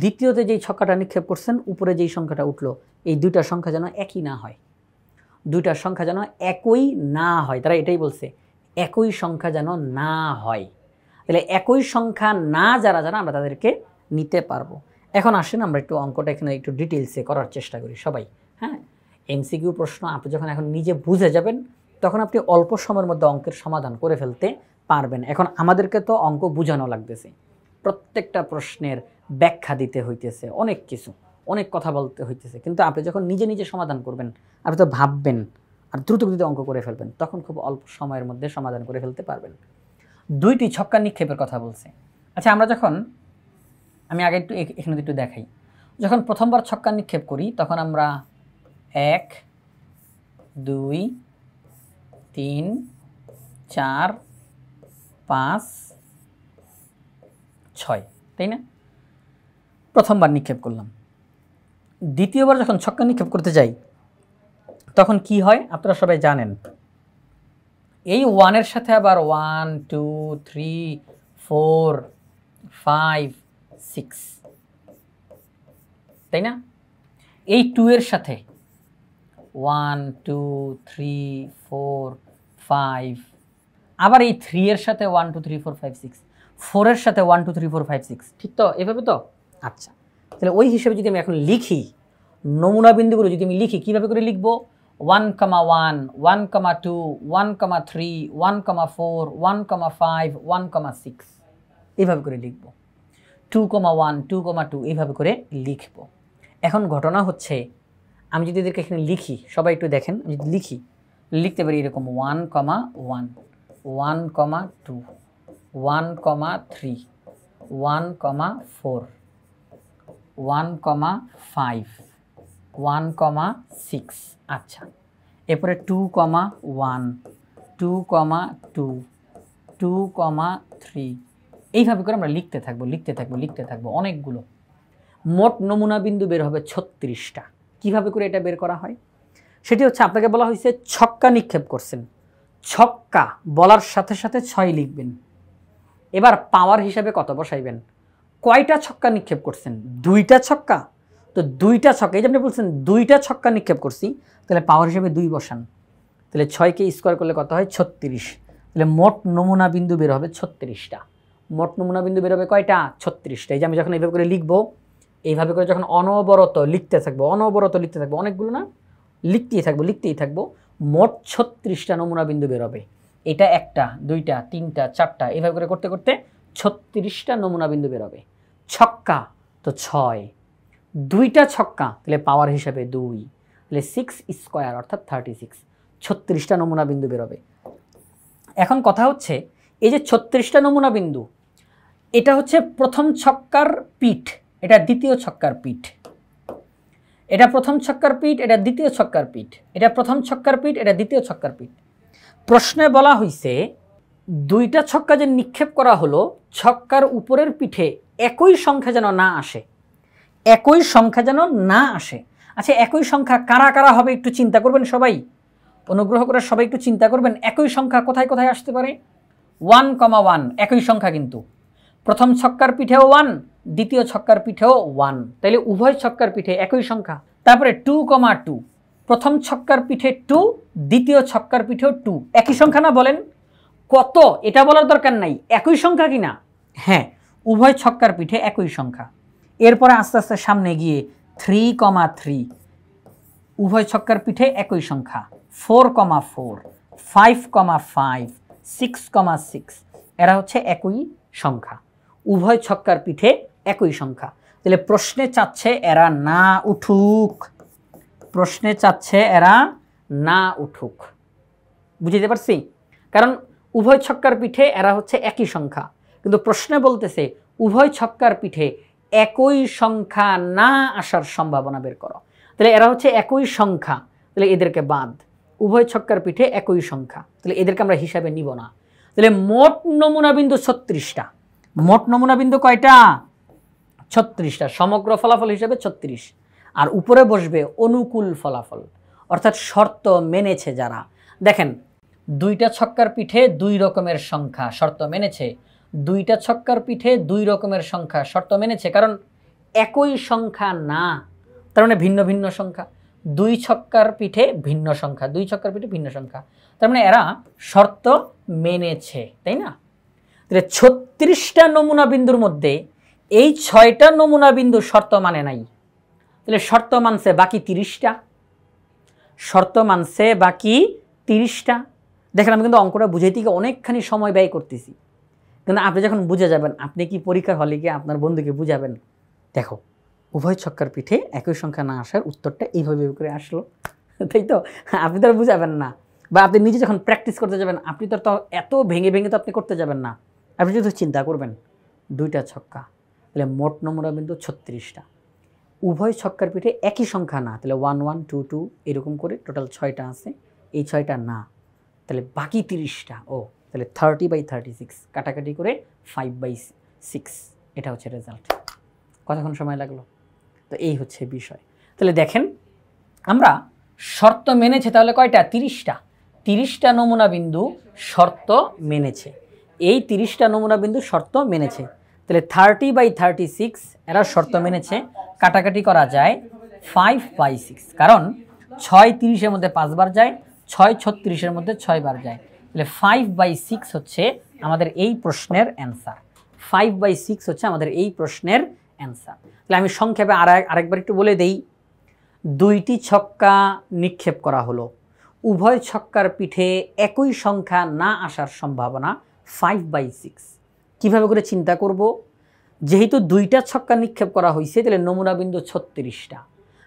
দ্বিতীয়তে যেই ছক্কাটা নিক্ষেপ করছেন উপরে যেই সংখ্যাটা উঠলো, এই দুইটা সংখ্যা যেন একই না হয়, দুইটা সংখ্যা যেন একই না হয়। তারা এটাই বলছে, একই সংখ্যা যেন না হয়। তাহলে একই সংখ্যা না যারা আমরা তাদেরকে নিতে পারবো। এখন আসেন আমরা একটু অঙ্কটা এখানে একটু ডিটেলসে করার চেষ্টা করি সবাই। হ্যাঁ, এমসিকিউ প্রশ্ন আপনি যখন এখন নিজে বুঝে যাবেন তখন আপনি অল্প সময়ের মধ্যে অঙ্কের সমাধান করে ফেলতে পারবেন। এখন আমাদেরকে তো অঙ্ক বুঝানো লাগতেছে, প্রত্যেকটা প্রশ্নের ব্যাখ্যা দিতে হইতেছে, অনেক কিছু, অনেক কথা বলতে হইতেছে, কিন্তু আপনি যখন নিজে নিজে সমাধান করবেন, আপনি তো ভাববেন আর দ্রুত গতিতে অঙ্ক করে ফেলবেন, তখন খুব অল্প সময়ের মধ্যে সমাধান করে ফেলতে পারবেন। দুইটি ছক্কা নিক্ষেপের কথা বলছে। আচ্ছা, আমরা যখন, আমি আগে একটু এখানে একটু দেখাই, যখন প্রথমবার ছক্কা নিক্ষেপ করি তখন আমরা 1, 2, 3, 4, 5, 6, তাই না? প্রথমবার নিক্ষেপ করলাম। দ্বিতীয়বার যখন ছক্কা নিক্ষেপ করতে যাই তখন কি হয় আপনারা সবাই জানেন, এই 1 এর সাথে আবার 1, 2, 3, 4, 5, 6, তাই না? এই 2 এর সাথে 1, 2, 3, 4, 5, আবার এই 3 এর সাথে 1, 2, 3, 4, 5, 6, 4 এর সাথে 1, 2, 3, 4, 5, 6, ঠিক তো? এভাবে তো? আচ্ছা, তাহলে ওই হিসেবে যদি আমি এখন লিখি, নমুনা বিন্দুগুলো যদি আমি লিখি, কীভাবে করে লিখবো? 1, 1, 1, 2, 1, 3, 1, 4, 1, 5, 1, 6, এইভাবে করে লিখব। 2, 1, 2, 2, এইভাবে করে লিখব। এখন ঘটনা হচ্ছে, আমি যদি এদেরকে এখানে লিখি, সবাই একটু দেখেন, আমি যদি লিখতে পারি এরকম 1, 1, 1, 2, 1, 3, 1, 4, 1, 5, 1, 6, আচ্ছা, এরপরে 2, 1, 2, 2, 2, 3, এইভাবে করে আমরা লিখতে থাকবো অনেকগুলো। মোট নমুনা বিন্দু বের হবে 36টা। কীভাবে করে এটা বের করা হয়? সেটি হচ্ছে, আপনাকে বলা হয়েছে ছক্কা নিক্ষেপ করছেন, ছক্কা বলার সাথে সাথে 6 লিখবেন। এবার পাওয়ার হিসাবে কত বসাইবেন? কয়টা ছক্কা নিক্ষেপ করছেন? 2টা ছক্কা। তো 2টা ছক্কা, এই যে আপনি বলছেন 2টা ছক্কা নিক্ষেপ করছি, তাহলে পাওয়ার হিসাবে 2 বসান, তাহলে 6কে স্কোয়ার করলে কত হয়? 36। তাহলে মোট নমুনা বিন্দু বের হবে 36টা। মোট নমুনা বিন্দু বের হবে কয়টা? 36টা। এই যে আমি যখন এইভাবে করে লিখবো, এইভাবে করে যখন অনবরত লিখতে থাকবো, অনেকগুলো না, লিখতেই থাকবো, মোট 36টা নমুনা বিন্দু বের হবে। এটা 1টা, 2টা, 3টা, 4টা, এইভাবে করে করতে করতে 36টা নমুনা বিন্দু বের হবে। ছক্কা তো 6, 2টা ছক্কা তাহলে পাওয়ার হিসাবে 2, তাহলে 6 স্কোয়ার অর্থাৎ 36, 36টা নমুনা বিন্দু বেরোবে। এখন কথা হচ্ছে এই যে 36টা নমুনা বিন্দু, এটা হচ্ছে প্রথম ছক্কার পিঠ, এটা দ্বিতীয় ছক্কার পিঠ, এটা প্রথম ছক্কার পিঠ, এটা দ্বিতীয় ছক্কার পিঠ, এটা প্রথম ছক্কার পিঠ, এটা দ্বিতীয় ছক্কার পিঠ। প্রশ্নে বলা হয়েছে 2টা ছক্কা যে নিক্ষেপ করা হলো, ছক্কার উপরের পিঠে একই সংখ্যা যেন না আসে, একই সংখ্যা যেন না আসে। আচ্ছা, একই সংখ্যা কারা কারা হবে একটু চিন্তা করবেন সবাই, অনুগ্রহ করে সবাই একটু চিন্তা করবেন। একই সংখ্যা কোথায় কোথায় আসতে পারে? 1,1 একই সংখ্যা, কিন্তু প্রথম ছক্কার পিঠেও 1, দ্বিতীয় ছক্কার পিঠেও 1, তাইলে উভয় ছক্কার পিঠে একই সংখ্যা। তারপরে 2,2 প্রথম ছক্কার পিঠে 2, দ্বিতীয় ছক্কার পিঠেও 2, একই সংখ্যা না? বলেন কত? এটা বলার দরকার নাই, একই সংখ্যা কিনা? হ্যাঁ, উভয় ছক্কার পিঠে একই সংখ্যা। এরপরে আস্তে আস্তে সামনে গিয়ে 3,3 উভয় ছক্কার পিঠে একই সংখ্যা, 4,4, 5,5, 6,6 এরা হচ্ছে একই সংখ্যা, উভয় ছক্কার পিঠে একই সংখ্যা। তাহলে প্রশ্নে চাচ্ছে এরা না উঠুক, প্রশ্নে চাচ্ছে এরা না উঠুক, বুঝতে পারছি? কারণ উভয় ছক্কার পিঠে এরা হচ্ছে একই সংখ্যা, কিন্তু প্রশ্নে বলতেছে উভয় ছক্কার পিঠে একই সংখ্যা না আসার সম্ভাবনা বের করো। তাহলে এরা হচ্ছে একই সংখ্যা, তাহলে এদেরকে বাদ। উভয় ছক্কার পিঠে একই সংখ্যা, তাহলে এদেরকে আমরা হিসাবে নিব না। তাহলে মোট নমুনা বিন্দু 36টা। মোট নমুনা বিন্দু কয়টা? 36টা। সমগ্র ফলাফল হিসাবে 36, আর উপরে বসবে অনুকূল ফলাফল, অর্থাৎ শর্ত মেনেছে যারা। দেখেন 2টা ছক্কার পিঠে 2 রকমের সংখ্যা, শর্ত মেনেছে। 2টা ছক্কার পিঠে 2 রকমের সংখ্যা, শর্ত মেনেছে, কারণ একই সংখ্যা না, তার মানে ভিন্ন ভিন্ন সংখ্যা। 2 ছক্কার পিঠে ভিন্ন সংখ্যা, 2 ছক্কার পিঠে ভিন্ন সংখ্যা, তার মানে এরা শর্ত মেনেছে, তাই না? তাহলে 36টা নমুনা বিন্দুর মধ্যে এই 6টা নমুনা বিন্দু শর্ত মানে নাই, তাহলে শর্ত মানছে বাকি 30টা, শর্ত মানছে বাকি 30টা। দেখেন আমি কিন্তু অঙ্কটা বুঝাইতে গিয়ে অনেকখানি সময় ব্যয় করতেছি, কিন্তু আপনি যখন বুঝে যাবেন, আপনি কি পরীক্ষার হলে গিয়ে আপনার বন্ধুকে বুঝাবেন, দেখো উভয় ছক্কার পিঠে একই সংখ্যা না আসার উত্তরটা এইভাবে করে আসলো, তাই তো? আপনি তো আর বুঝাবেন না, বা আপনি নিজে যখন প্র্যাকটিস করতে যাবেন আপনি তো এত ভেঙে ভেঙে তো আপনি করতে যাবেন না, আপনি যদি চিন্তা করবেন 2টা ছক্কা, তাহলে মোট নমুনা বিন্দু 36টা, উভয় ছক্কার পিঠে একই সংখ্যা না, তাহলে 1, 1, 2, 2 এরকম করে টোটাল 6টা আছে, এই 6টা না, তাহলে বাকি 30টা। ও তাহলে 30/36 কাটাকাটি করে 5/6, এটা হচ্ছে রেজাল্ট। কতক্ষণ সময় লাগলো? তো এই হচ্ছে বিষয়। তাহলে দেখেন আমরা শর্ত মেনেছে তাহলে কয়টা? 30টা। 30টা নমুনা বিন্দু শর্ত মেনেছে, এই 30টা নমুনা বিন্দু শর্ত মেনেছে। তাহলে 30/36 এরা শর্ত মেনেছে, কাটাকাটি করা যায় 5/6, কারণ 6 30-এর মধ্যে 5 বার যায়, 6 36-এর মধ্যে 6 বার যায়, তাহলে 5/6 হচ্ছে আমাদের এই প্রশ্নের অ্যান্সার। 5/6 হচ্ছে আমাদের এই প্রশ্নের অ্যান্সার। তাহলে আমি সংক্ষেপে আরেকবার একটু বলে দেই। 2টি ছক্কা নিক্ষেপ করা হলো, উভয় ছক্কার পিঠে একই সংখ্যা না আসার সম্ভাবনা 5/6। কিভাবে করে চিন্তা করব? যেহেতু 2টা ছক্কা নিক্ষেপ করা হয়েছে, তাহলে নমুনা বিন্দু 36টা,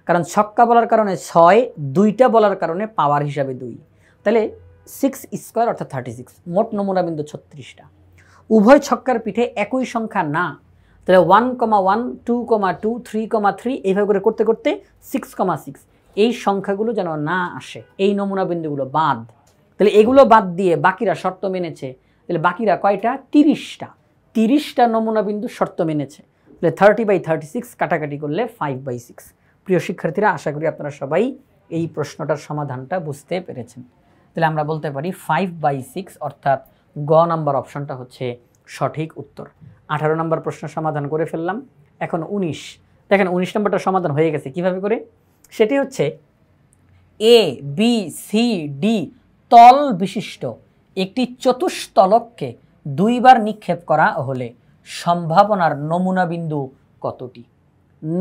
কারণ ছক্কা বলার কারণে 6, 2টা বলার কারণে পাওয়ার হিসাবে 2, তাহলে 6 স্কোয়ার অর্থাৎ 36, মোট নমুনা বিন্দু 36টা। উভয় ছক্কার পিঠে একই সংখ্যা না, তাহলে 1,1, 2,2, 3,3 এইভাবে করে করতে করতে 6,6, এই সংখ্যাগুলো যেন না আসে, এই নমুনা বিন্দুগুলো বাদ। তাহলে এগুলো বাদ দিয়ে বাকিরা শর্ত মেনেছে, তাহলে বাকিরা কয়টা? 30টা। 30টা নমুনা বিন্দু শর্ত মেনেছে, তাহলে 30/36 কাটাকাটি করলে 5/6। প্রিয় শিক্ষার্থীরা, আশা করি আপনারা সবাই এই প্রশ্নটার সমাধানটা বুঝতে পেরেছেন। তাহলে আমরা বলতে পারি 5/6 অর্থাৎ গ নাম্বার অপশনটা হচ্ছে সঠিক উত্তর। 18 নম্বর প্রশ্ন সমাধান করে ফেললাম, এখন 19। দেখেন 19 নম্বরটা সমাধান হয়ে গেছে। কিভাবে করে? সেটি হচ্ছে এ বি সি ডি তল বিশিষ্ট একটি চতুস্তলককে 2 বার নিক্ষেপ করা হলে সম্ভাবনার নমুনা বিন্দু কতটি?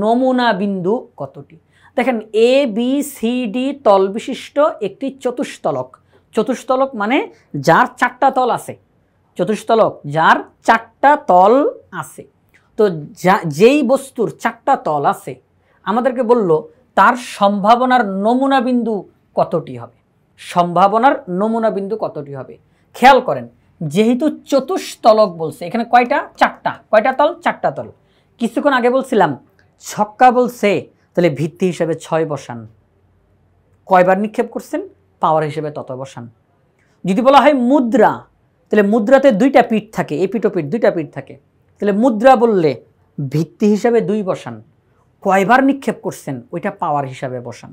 নমুনা বিন্দু কতটি? দেখেন এ বি সি ডি তল বিশিষ্ট একটি চতুস্তলক, চতুস্তলক মানে যার 4টা তল আছে, চতুস্তলক যার 4টা তল আছে, তো যেই বস্তুর 4টা তল আছে আমাদেরকে বলল তার সম্ভাবনার নমুনা বিন্দু কতটি হবে, সম্ভাবনার নমুনা বিন্দু কতটি হবে। খেয়াল করেন যেহেতু চতুস্তলক বলছে এখানে কয়টা, 4টা, কয়টা তল, 4টা তল। কিছুক্ষণ আগে বলছিলাম ছক্কা বলছে, তাহলে ভিত্তি হিসেবে 6 বসান, কয়বার নিক্ষেপ করছেন পাওয়ার হিসেবে তত বসান। যদি বলা হয় মুদ্রা, তাহলে মুদ্রাতে 2টা পিঠ থাকে, এই পিঠ ও পিঠ 2টা পিঠ থাকে, তাহলে মুদ্রা বললে ভিত্তি হিসাবে 2 বসান, কয়বার নিক্ষেপ করছেন ওইটা পাওয়ার হিসাবে বসান।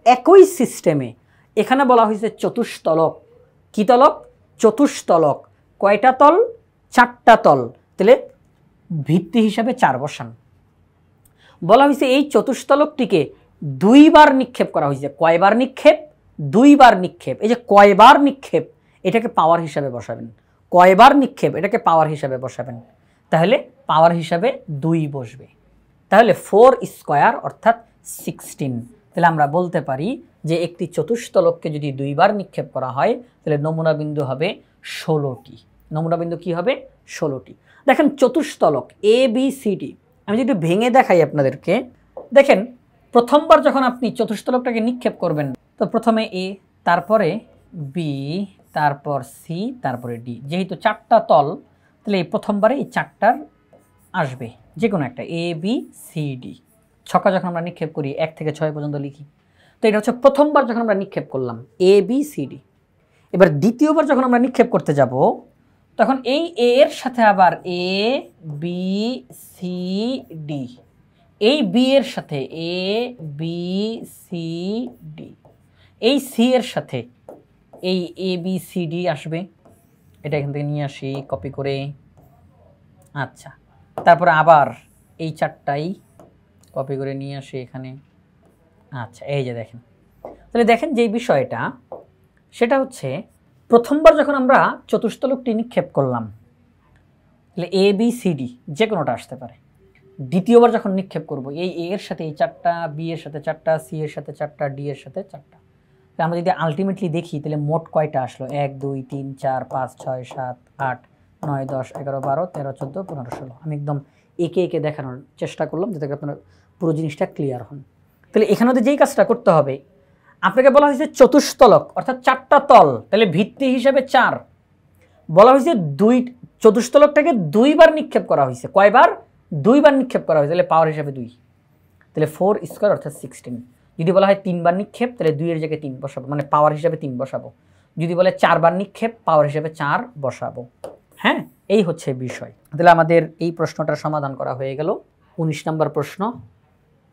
একই সিস্টেমে এখানে বলা হয়েছে চতুস্তলক, কি তলক, চতুস্তলক, কয়টা তল, 4টা তল, তাহলে ভিত্তি হিসাবে 4 বসান। বলা হয়েছে এই চতুস্তলকটিকে 2বার নিক্ষেপ করা হয়েছে, কয়বার নিক্ষেপ, 2বার নিক্ষেপ। এই যে কয়বার নিক্ষেপ এটাকে পাওয়ার হিসাবে বসাবেন, কয়বার নিক্ষেপ এটাকে পাওয়ার হিসাবে বসাবেন, তাহলে পাওয়ার হিসাবে 2 বসবে। তাহলে 4 স্কয়ার অর্থাৎ 16। তাহলে আমরা বলতে পারি যে একটি চতুস্তলককে যদি 2বার নিক্ষেপ করা হয় তাহলে নমুনা বিন্দু হবে 16টি। নমুনা বিন্দু কি হবে, 16টি। দেখেন চতুস্তলক এ বি সি ডি, আমি যদি ভেঙে দেখাই আপনাদেরকে, দেখেন প্রথমবার যখন আপনি চতুস্তলকটাকে নিক্ষেপ করবেন তো প্রথমে এ, তারপরে বি, তারপর সি, তারপরে ডি। যেহেতু 4টা তল তাহলে এই প্রথমবারে এই 4টার আসবে যে কোনো একটা, এ বি সি ডি। ছক্কা যখন আমরা নিক্ষেপ করি 1 থেকে 6 পর্যন্ত লিখি, তো এটা হচ্ছে প্রথমবার যখন আমরা নিক্ষেপ করলাম এ বি সি ডি। এবার দ্বিতীয়বার যখন আমরা নিক্ষেপ করতে যাব তখন এই এ এর সাথে আবার এ বি সি ডি, এই বি এর সাথে এ বি সি ডি, এই সি এর সাথে এই এ বি সি ডি আসবে। এটা এখান থেকে নিয়ে আসি কপি করে, আচ্ছা। তারপরে আবার এই 4টাই কপি করে নিয়ে আসি এখানে, আচ্ছা। এই যে দেখেন, তাহলে দেখেন যে বিষয়টা সেটা হচ্ছে প্রথমবার যখন আমরা চতুস্তলকটি নিক্ষেপ করলাম তাহলে এ বি সি ডি যে কোনোটা আসতে পারে। দ্বিতীয়বার যখন নিক্ষেপ করব এই এ এর সাথে এই 4টা, বি এর সাথে 4টা, সি এর সাথে 4টা, ডি এর সাথে 4টা। তাহলে আমরা যদি আলটিমেটলি দেখি তাহলে মোট কয়টা আসলো, 1 2 3 4 5 6 7 8 9 10 11 12 13 14 15 16। আমি একদম একে একে দেখানোর চেষ্টা করলাম যাতে আপনার পুরো জিনিসটা ক্লিয়ার হন। তাহলে এখানে যেই কাজটা করতে হবে, আপনাকে বলা হয়েছে চতুস্তলক অর্থাৎ 4টা তল, তাহলে ভিত্তি হিসেবে 4। বলা হয়েছে চতুস্তলকটাকে 2বার নিক্ষেপ করা হয়েছে, কয়বার, 2বার নিক্ষেপ করা হয়েছে, তাহলে পাওয়ার হিসাবে 2, তাহলে 4 স্কয়ার অর্থাৎ 16। যদি বলা হয় 3বার নিক্ষেপ তাহলে 2 এর জায়গায় 3 বসাবো, মানে পাওয়ার হিসাবে 3 বসাবো। যদি বলে 4বার নিক্ষেপ পাওয়ার হিসাবে 4 বসাবো। হ্যাঁ, এই হচ্ছে বিষয়। তাহলে আমাদের এই প্রশ্নটার সমাধান করা হয়ে গেল। 19 নম্বর প্রশ্ন,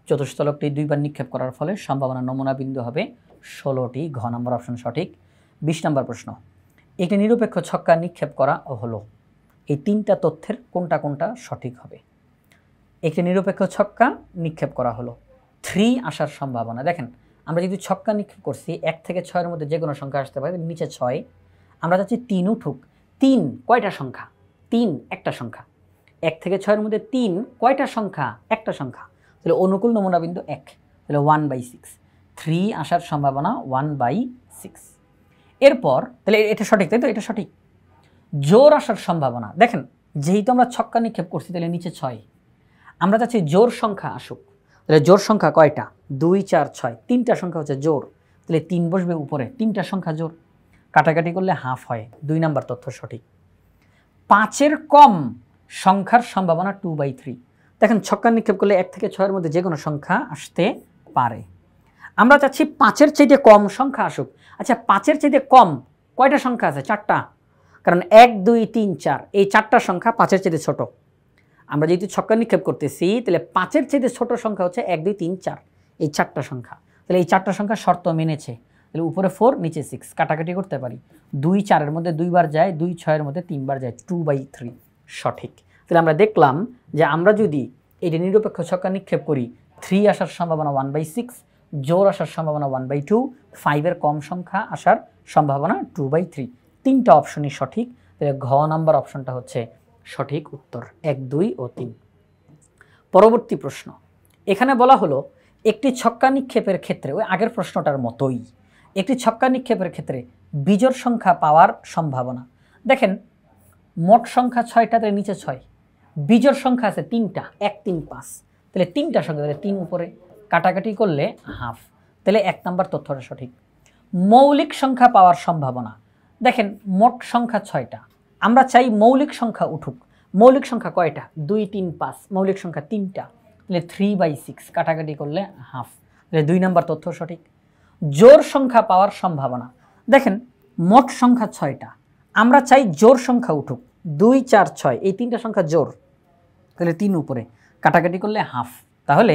চতুস্তলকটি 2বার নিক্ষেপ করার ফলে সম্ভাবনা নমুনা বিন্দু হবে 16টি, ঘ নম্বর অপশন সঠিক। 20 নম্বর প্রশ্ন, একটি নিরপেক্ষ ছক্কা নিক্ষেপ করা হলো, এই 3টা তথ্যের কোনটা কোনটা সঠিক হবে। একটি নিরপেক্ষ ছক্কা নিক্ষেপ করা হলো, 3 আসার সম্ভাবনা। দেখেন আমরা যদি ছক্কা নিক্ষেপ করছি 1 থেকে 6 মধ্যে যে কোনো সংখ্যা আসতে পারে, নিচে 6, আমরা চাচ্ছি 3 উঠুক। 3 কয়টা সংখ্যা, 3 একটা সংখ্যা। 1 থেকে 6 মধ্যে 3 কয়টা সংখ্যা, একটা সংখ্যা, তাহলে অনুকূল নমুনা বিন্দু 1, তাহলে 1/6। 3 আসার সম্ভাবনা 1/6। এরপর তাহলে এটা সঠিক, তাই তো, এটা সঠিক। জোর আসার সম্ভাবনা, দেখেন যেহেতু আমরা ছক্কা নিক্ষেপ করছি তাহলে নিচে 6, আমরা চাচ্ছি জোর সংখ্যা আসুক, তাহলে জোর সংখ্যা কয়টা, 2 4 6, 3টা সংখ্যা হচ্ছে জোর, তাহলে 3 বসবে উপরে, 3টা সংখ্যা জোর, কাটাকাটি করলে হাফ হয়, 2 নাম্বার তথ্য সঠিক। 5-এর কম সংখ্যার সম্ভাবনা 2/3। দেখেন ছক্কা নিক্ষেপ করলে 1 থেকে 6 মধ্যে যে কোনো সংখ্যা আসতে পারে, আমরা চাচ্ছি 5-এর চাইতে কম সংখ্যা আসুক। আচ্ছা 5-এর চাইতে কম কয়টা সংখ্যা আছে, 4টা, কারণ 1 2 3 4 এই 4টা সংখ্যা 5-এর চাইতে ছোট। আমরা যেহেতু ছক্কা নিক্ষেপ করতেছি তাহলে 5-এর চাইতে ছোট সংখ্যা হচ্ছে 1 2 3 4 এই 4টা সংখ্যা, তাহলে এই 4টা সংখ্যা শর্ত মেনেছে, তাহলে উপরে 4 নিচে 6, কাটাকাটি করতে পারি, 2 4-এর মধ্যে 2বার যায়, 2 6-এর মধ্যে 3বার যায়, 2/3 সঠিক। তাহলে আমরা দেখলাম যে আমরা যদি এটা নিরপেক্ষ ছক্কা নিক্ষেপ করি 3 আসার সম্ভাবনা 1/6, জোর আসার সম্ভাবনা 1/2, 5-এর কম সংখ্যা আসার সম্ভাবনা 2/3, 3টা অপশনই সঠিক। তাহলে ঘ নাম্বার অপশনটা হচ্ছে সঠিক উত্তর, 1 2 ও 3। পরবর্তী প্রশ্ন, এখানে বলা হলো একটি ছক্কা নিক্ষেপের ক্ষেত্রে, ওই আগের প্রশ্নটার মতোই, একটি ছক্কা নিক্ষেপের ক্ষেত্রে বিজোড় সংখ্যা পাওয়ার সম্ভাবনা। দেখেন মোট সংখ্যা 6টা, তাহলে নিচে 6, বিজোড় সংখ্যা আছে 3টা, 1 3 5, তাহলে 3টা সংখ্যা, তাহলে 3 উপরে কাটাকাটি করলে হাফ, তাহলে 1 নাম্বার তথ্যটা সঠিক। মৌলিক সংখ্যা পাওয়ার সম্ভাবনা, দেখেন মোট সংখ্যা 6টা, আমরা চাই মৌলিক সংখ্যা উঠুক। মৌলিক সংখ্যা কয়টা? 2 3 5, মৌলিক সংখ্যা 3টা, তাহলে 3/6 কাটাকাটি করলে হাফ, তাহলে 2 নাম্বার তথ্য সঠিক। জোড় সংখ্যা পাওয়ার সম্ভাবনা, দেখেন মোট সংখ্যা 6টা, আমরা চাই জোড় সংখ্যা উঠুক, 2 4 6, এই 3টা সংখ্যা জোড়, তাহলে 3 উপরে কাটাকাটি করলে হাফ, তাহলে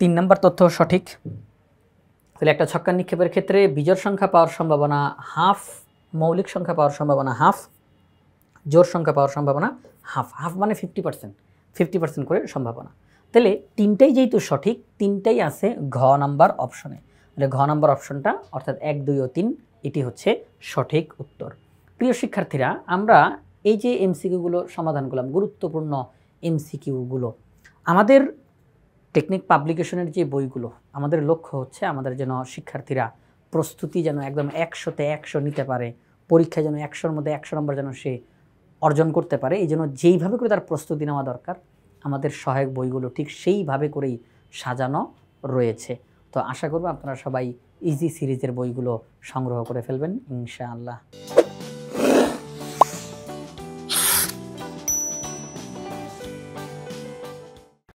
3 নাম্বার তথ্য সঠিক। তাহলে একটা ছক্কা নিক্ষেপের ক্ষেত্রে বিজোড় সংখ্যা পাওয়ার সম্ভাবনা হাফ, মৌলিক সংখ্যা পাওয়ার সম্ভাবনা হাফ, জোড় সংখ্যা পাওয়ার সম্ভাবনা হাফ, হাফ মানে 50%, 50% করে সম্ভাবনা। তাহলে 3টাই যেহেতু সঠিক, 3টাই আছে ঘ নাম্বার অপশনে, তাহলে ঘ নাম্বার অপশনটা অর্থাৎ 1 2 ও 3 এটি হচ্ছে সঠিক উত্তর। প্রিয় শিক্ষার্থীরা, আমরা এই যে এমসিকিউগুলো সমাধান করলাম, গুরুত্বপূর্ণ এমসিকিউগুলো, আমাদের টেকনিক পাবলিকেশনের যে বইগুলো, আমাদের লক্ষ্য হচ্ছে আমাদের যেন শিক্ষার্থীরা প্রস্তুতি যেন একদম 100তে 100 নিতে পারে, পরীক্ষায় যেন 100-র মধ্যে 100 নম্বর যেন সে অর্জন করতে পারে। এই জন্য যেইভাবে করে তার প্রস্তুতি নেওয়া দরকার, আমাদের সহায়ক বইগুলো ঠিক সেইভাবে করেই সাজানো রয়েছে। তো আশা করব আপনারা সবাই ইজি সিরিজের বইগুলো সংগ্রহ করে ফেলবেন ইনশাআল্লাহ।